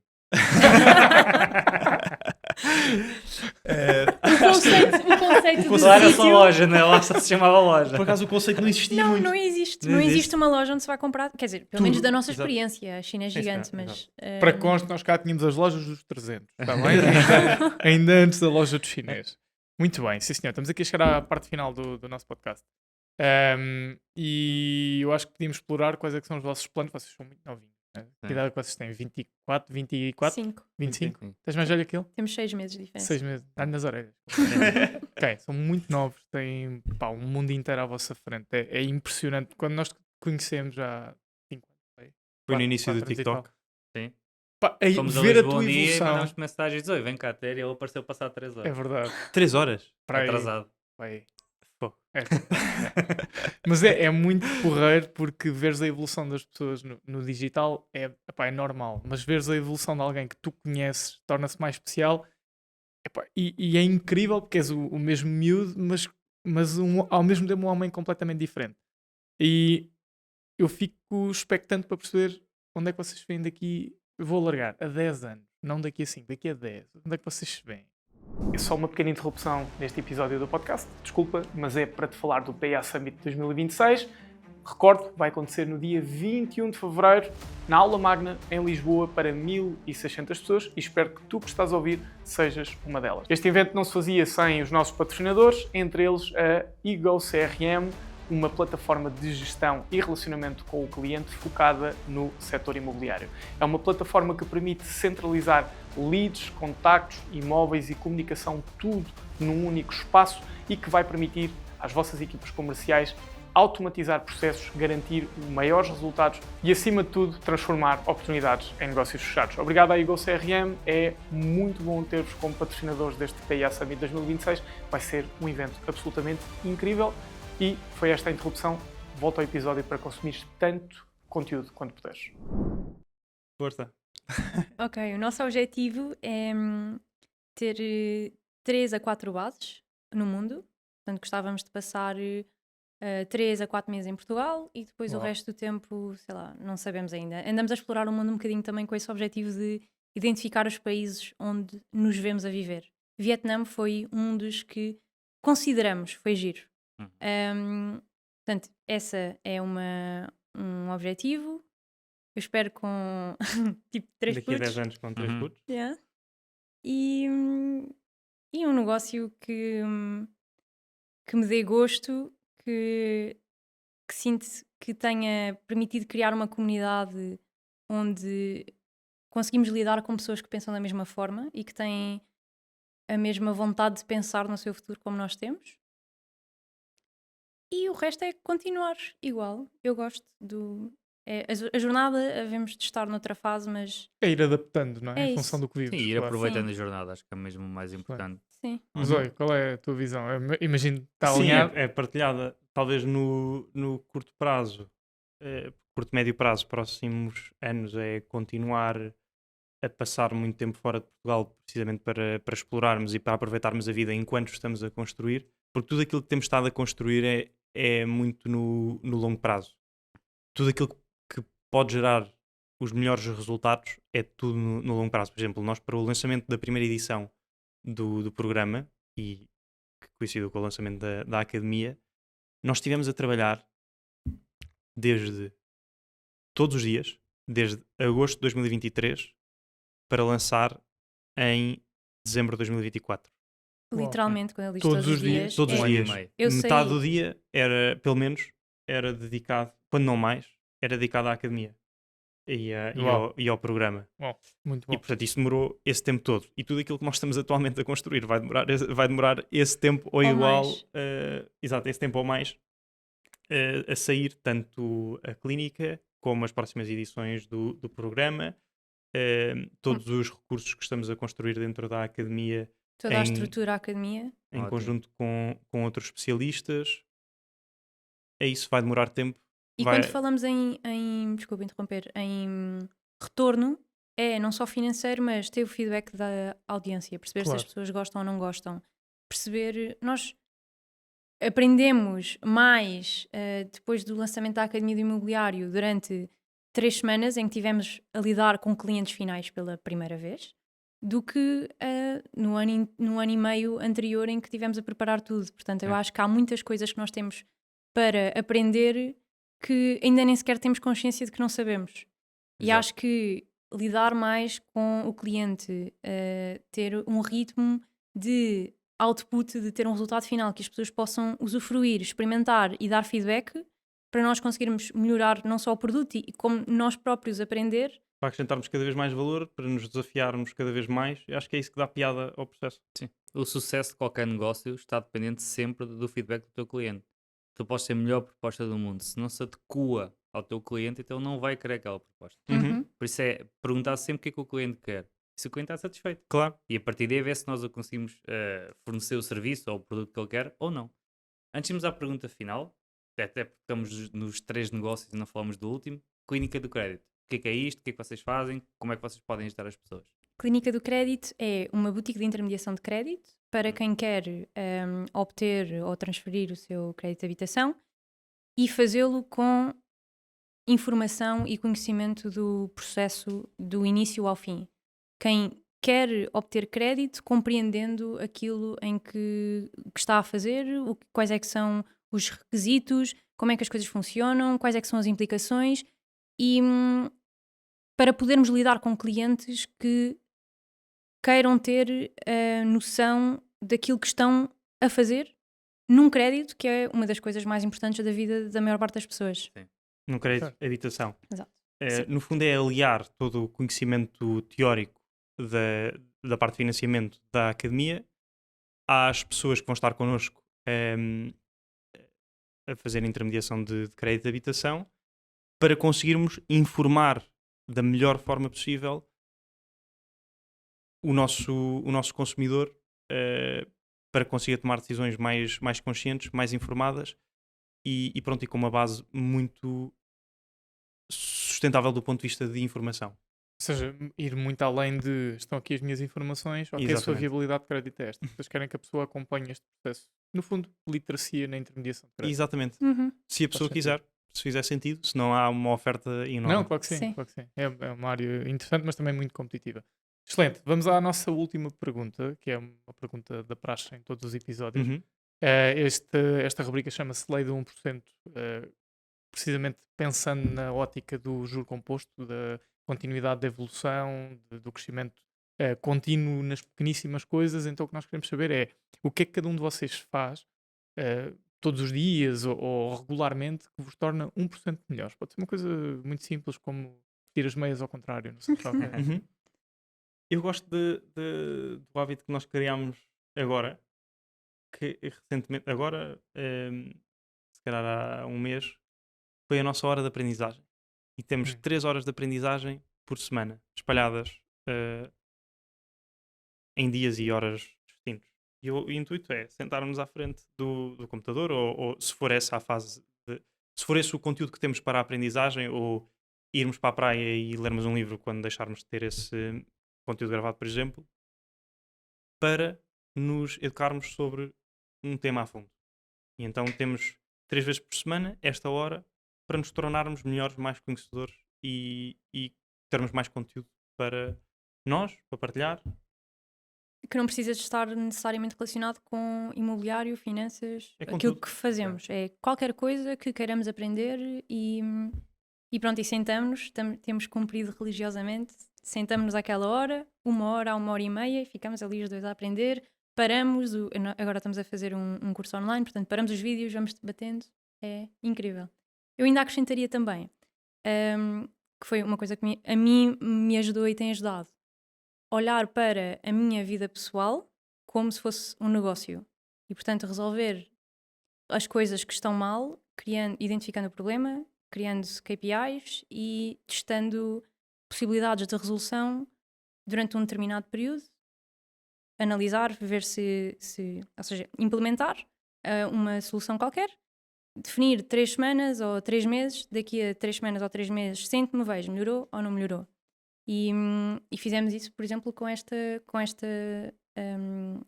O conceito do Lá era só sítio... loja, não é? Lá só se chamava loja. Por acaso o conceito não existia Não, muito. não existe. Não Não existe. existe uma loja onde se vai comprar. Quer dizer, pelo Tudo, menos da nossa exato. experiência. A China é Sim, gigante, sim, mas... Para conste, nós cá tínhamos as lojas dos 300, está bem? Ainda antes da loja do chinês. Muito bem, sim senhor. Estamos aqui a chegar à parte final do nosso podcast. E eu acho que podíamos explorar quais é que são os vossos planos. Vocês são muito novinhos, né? Que idade é que vocês têm? 24? 24? 5. 25? Sim. Estás mais velho que ele? Temos 6 meses de diferença. 6 meses. Dá-lhe nas orelhas. Ok, são muito novos. Têm pá, um mundo inteiro à vossa frente. É impressionante. Quando nós conhecemos já 5 anos. Foi no início do TikTok. Sim. Pá, Fomos a ver a Lisboa tua um dia e evolução. mandámos mensagens. Oi, vem cá ter. E ele apareceu passar 3 É horas. verdade. 3 horas. Para aí, Atrasado. vai. Pô. É. Mas é muito porreiro porque veres a evolução das pessoas no digital é normal. Mas veres a evolução de alguém que tu conheces torna-se mais especial. Epá, e é incrível porque és o mesmo miúdo, mas ao mesmo tempo um homem completamente diferente. E eu fico expectante para perceber onde é que vocês vêm daqui. Eu vou alargar a 10 anos, não daqui a 5, daqui a 10. Onde é que vocês se veem? É só uma pequena interrupção neste episódio do podcast, desculpa, mas é para te falar do PIA Summit 2026. Recordo, vai acontecer no dia 21 de fevereiro, na aula magna, em Lisboa, para 1.600 pessoas e espero que tu que estás a ouvir sejas uma delas. Este evento não se fazia sem os nossos patrocinadores, entre eles a Ego CRM, uma plataforma de gestão e relacionamento com o cliente focada no setor imobiliário. É uma plataforma que permite centralizar leads, contactos, imóveis e comunicação, tudo num único espaço e que vai permitir às vossas equipas comerciais automatizar processos, garantir maiores resultados e, acima de tudo, transformar oportunidades em negócios fechados. Obrigado à Ego CRM, é muito bom ter-vos como patrocinadores deste PIA Summit 2026. Vai ser um evento absolutamente incrível. E foi esta a interrupção. Volta ao episódio para consumir tanto conteúdo quanto puderes. Força. Ok, o nosso objetivo é ter 3 a 4 bases no mundo. Portanto, gostávamos de passar 3 a 4 meses em Portugal e depois o resto do tempo, sei lá, não sabemos ainda. Andamos a explorar o mundo um bocadinho também com esse objetivo de identificar os países onde nos vemos a viver. Vietnã foi um dos que consideramos, foi giro. Portanto, essa é um objetivo. Eu espero com tipo 3 Daqui a 10 putos. anos com 3 putos. Yeah. E um negócio que me dê gosto, que sinto que tenha permitido criar uma comunidade onde conseguimos lidar com pessoas que pensam da mesma forma e que têm a mesma vontade de pensar no seu futuro como nós temos. E o resto é continuar igual. Eu gosto do... a jornada havemos de estar noutra fase, mas... É ir adaptando, não é? É Em isso. função do que vives. Sim, ir claro. aproveitando Sim. a jornada. Acho que é mesmo o mais importante. Sim. Mas olha, qual é a tua visão? Eu imagino que está Sim, alinhado. é partilhada. Talvez no curto prazo, curto médio prazo, próximos anos, é continuar a passar muito tempo fora de Portugal, precisamente para explorarmos e para aproveitarmos a vida enquanto estamos a construir, porque tudo aquilo que temos estado a construir é muito no longo prazo. Tudo aquilo que pode gerar os melhores resultados é tudo no longo prazo. Por exemplo, nós para o lançamento da primeira edição do programa, e que coincidiu com o lançamento da academia, nós estivemos a trabalhar desde todos os dias, desde agosto de 2023, para lançar em dezembro de 2024. Literalmente, quando ele diz Todos todos os os dias. dias. Todos os Um ano e dias. meio. Eu Metade sei- do dia era, pelo menos, era dedicado, quando não mais, era dedicado à academia e ao programa. Muito bom. E portanto isso demorou esse tempo todo. E tudo aquilo que nós estamos atualmente a construir vai demorar esse tempo ou igual, mais. exato, esse tempo ou mais, a sair, tanto a clínica como as próximas edições do programa, todos os recursos que estamos a construir dentro da academia Toda a em- estrutura da academia. em Ótimo. conjunto com outros especialistas. É isso, vai demorar tempo. E Vai- quando falamos desculpa interromper, em retorno, é não só financeiro, mas ter o feedback da audiência, perceber Claro. se as pessoas gostam ou não gostam. Perceber, nós aprendemos mais depois do lançamento da Academia do Imobiliário durante 3 semanas em que tivemos a lidar com clientes finais pela primeira vez, do que no ano e meio anterior em que tivemos a preparar tudo. Portanto, eu acho que há muitas coisas que nós temos para aprender que ainda nem sequer temos consciência de que não sabemos. E Exato. acho que lidar mais com o cliente, ter um ritmo de output, de ter um resultado final que as pessoas possam usufruir, experimentar e dar feedback para nós conseguirmos melhorar não só o produto e como nós próprios aprender. Para acrescentarmos cada vez mais valor, para nos desafiarmos cada vez mais. Eu acho que é isso que dá piada ao processo. Sim. O sucesso de qualquer negócio está dependente sempre do feedback do teu cliente. Tu podes ter a melhor proposta do mundo. Se não se adequa ao teu cliente, então não vai querer aquela proposta. Uhum. Por isso é perguntar sempre o que é que o cliente quer. E se o cliente está satisfeito. Claro. E a partir daí ver se nós conseguimos fornecer o serviço ou o produto que ele quer ou não. Antes de irmos à pergunta final, até porque estamos nos 3 negócios e não falamos do último, Clínica do Crédito. O que é isto? O que é que vocês fazem? Como é que vocês podem ajudar as pessoas? Clínica do Crédito é uma boutique de intermediação de crédito para quem quer obter ou transferir o seu crédito de habitação e fazê-lo com informação e conhecimento do processo do início ao fim. Quem quer obter crédito compreendendo aquilo em que está a fazer, quais é que são os requisitos, como é que as coisas funcionam, quais é que são as implicações e para podermos lidar com clientes que queiram ter a noção daquilo que estão a fazer num crédito, que é uma das coisas mais importantes da vida da maior parte das pessoas. Num crédito de habitação. Exato. No fundo é aliar todo o conhecimento teórico da parte de financiamento da academia às pessoas que vão estar connosco a fazer intermediação de crédito de habitação para conseguirmos informar da melhor forma possível o nosso consumidor para que consiga tomar decisões mais conscientes, mais informadas e pronto, e com uma base muito sustentável do ponto de vista de informação. Ou seja, ir muito além de estão aqui as minhas informações, ok, a sua Exatamente. viabilidade de crédito é esta. Vocês querem que a pessoa acompanhe este processo. No fundo, literacia na intermediação de crédito. Exatamente. Uhum. Se a pessoa sentido. quiser, se fizer sentido, se não há uma oferta enorme. Não, claro que sim, Sim. claro que sim. É uma área interessante, mas também muito competitiva. Excelente. Vamos à nossa última pergunta, que é uma pergunta da praxe em todos os episódios. Uhum. Esta rubrica chama-se Lei do 1%, precisamente pensando na ótica do juro composto, da continuidade da evolução, do crescimento contínuo nas pequeníssimas coisas. Então o que nós queremos saber é o que é que cada um de vocês faz todos os dias ou regularmente que vos torna 1% melhores. Pode ser uma coisa muito simples como vestir as meias ao contrário. Não sei se sabe. Uhum. Eu gosto do hábito que nós criámos agora, que recentemente, agora, se calhar há um mês, foi a nossa hora de aprendizagem. E temos 3 horas de aprendizagem por semana, espalhadas em dias e horas distintos. E o intuito é sentarmos à frente do computador, ou se for essa a fase, se for esse o conteúdo que temos para a aprendizagem, ou irmos para a praia e lermos um livro quando deixarmos de ter esse conteúdo gravado, por exemplo, para nos educarmos sobre um tema a fundo. E então temos 3 vezes por semana, esta hora, para nos tornarmos melhores, mais conhecedores e termos mais conteúdo para nós, para partilhar. Que não precisa de estar necessariamente relacionado com imobiliário, finanças, É com aquilo tudo. que fazemos. É qualquer coisa que queiramos aprender e pronto, e sentamos-nos, temos cumprido religiosamente, sentamos-nos àquela hora, 1 hora a 1 hora e meia, e ficamos ali os dois a aprender, paramos, agora estamos a fazer um curso online, portanto paramos os vídeos, vamos debatendo, é incrível. Eu ainda acrescentaria também, que foi uma coisa que a mim me ajudou e tem ajudado, olhar para a minha vida pessoal como se fosse um negócio e, portanto, resolver as coisas que estão mal, identificando o problema, criando KPIs e testando possibilidades de resolução durante um determinado período, analisar, ver ou seja, implementar uma solução qualquer, definir 3 semanas ou 3 meses, daqui a 3 semanas ou 3 meses sento-me, vejo, melhorou ou não melhorou. E fizemos isso, por exemplo, com esta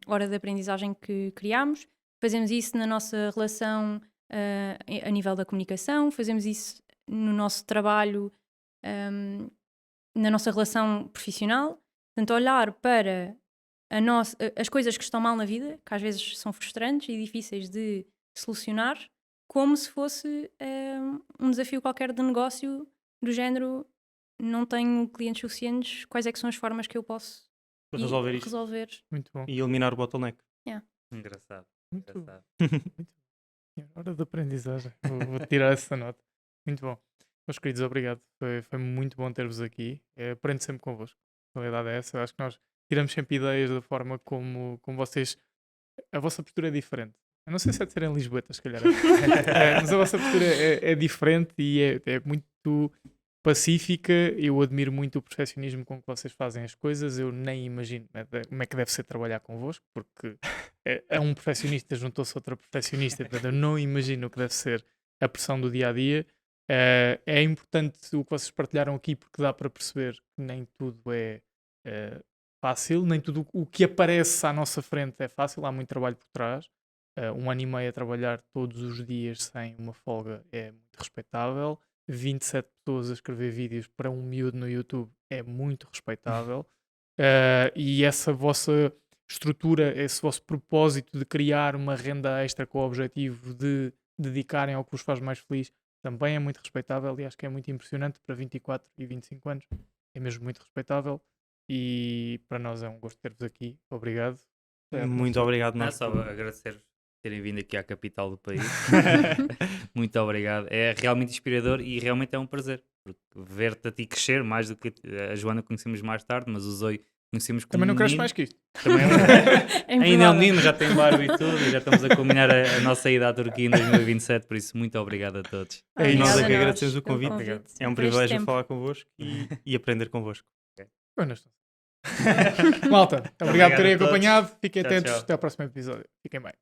hora de aprendizagem que criámos. Fazemos isso na nossa relação a nível da comunicação, fazemos isso no nosso trabalho na nossa relação profissional. Portanto, olhar para as coisas que estão mal na vida, que às vezes são frustrantes e difíceis de solucionar, como se fosse um desafio qualquer de negócio do género: não tenho clientes suficientes, quais é que são as formas que eu posso Resolver isto. resolver? Muito bom. E eliminar o bottleneck. Engraçado. Muito bom. engraçado. Hora de aprendizagem. Vou tirar essa nota. Muito bom. Meus queridos, obrigado. Foi muito bom ter-vos aqui. Aprendo sempre convosco. A realidade é essa. Eu acho que nós tiramos sempre ideias da forma como vocês. A vossa postura é diferente. Eu não sei se é de serem lisboetas, se calhar. Mas a vossa postura é diferente e é muito pacífica. Eu admiro muito o perfeccionismo com que vocês fazem as coisas. Eu nem imagino como é que deve ser trabalhar convosco, porque é um perfeccionista juntou-se a outra perfeccionista. Portanto, eu não imagino o que deve ser a pressão do dia a dia. É importante o que vocês partilharam aqui, porque dá para perceber que nem tudo é fácil, nem tudo o que aparece à nossa frente é fácil. Há muito trabalho por trás. 1 ano e meio a trabalhar todos os dias sem uma folga é muito respeitável. 27 pessoas a escrever vídeos para um miúdo no YouTube é muito respeitável. E essa vossa estrutura, esse vosso propósito de criar uma renda extra com o objetivo de dedicarem ao que vos faz mais feliz também é muito respeitável e acho que é muito impressionante para 24 e 25 anos. É mesmo muito respeitável e para nós é um gosto ter-vos aqui. Obrigado. Muito obrigado, Não é nós. só agradecer terem vindo aqui à capital do país. Muito obrigado. É realmente inspirador e realmente é um prazer. Porque ver-te a ti crescer, mais do que a Joana conhecemos mais tarde, mas o Zoe conhecemos como Também não cresce menino. mais que isto. Também É ainda é um improvável. menino, já tem barba e tudo, e já estamos a combinar a nossa ida à Turquia em 2027, por isso muito obrigado a todos. E nós Obrigada é que a nós agradecemos o pelo convite. convite É um por este privilégio tempo. falar convosco e aprender convosco. Malta, obrigado por Obrigado terem a todos. acompanhado. Fiquem Tchau, atentos. tchau. Até ao próximo episódio. Fiquem bem.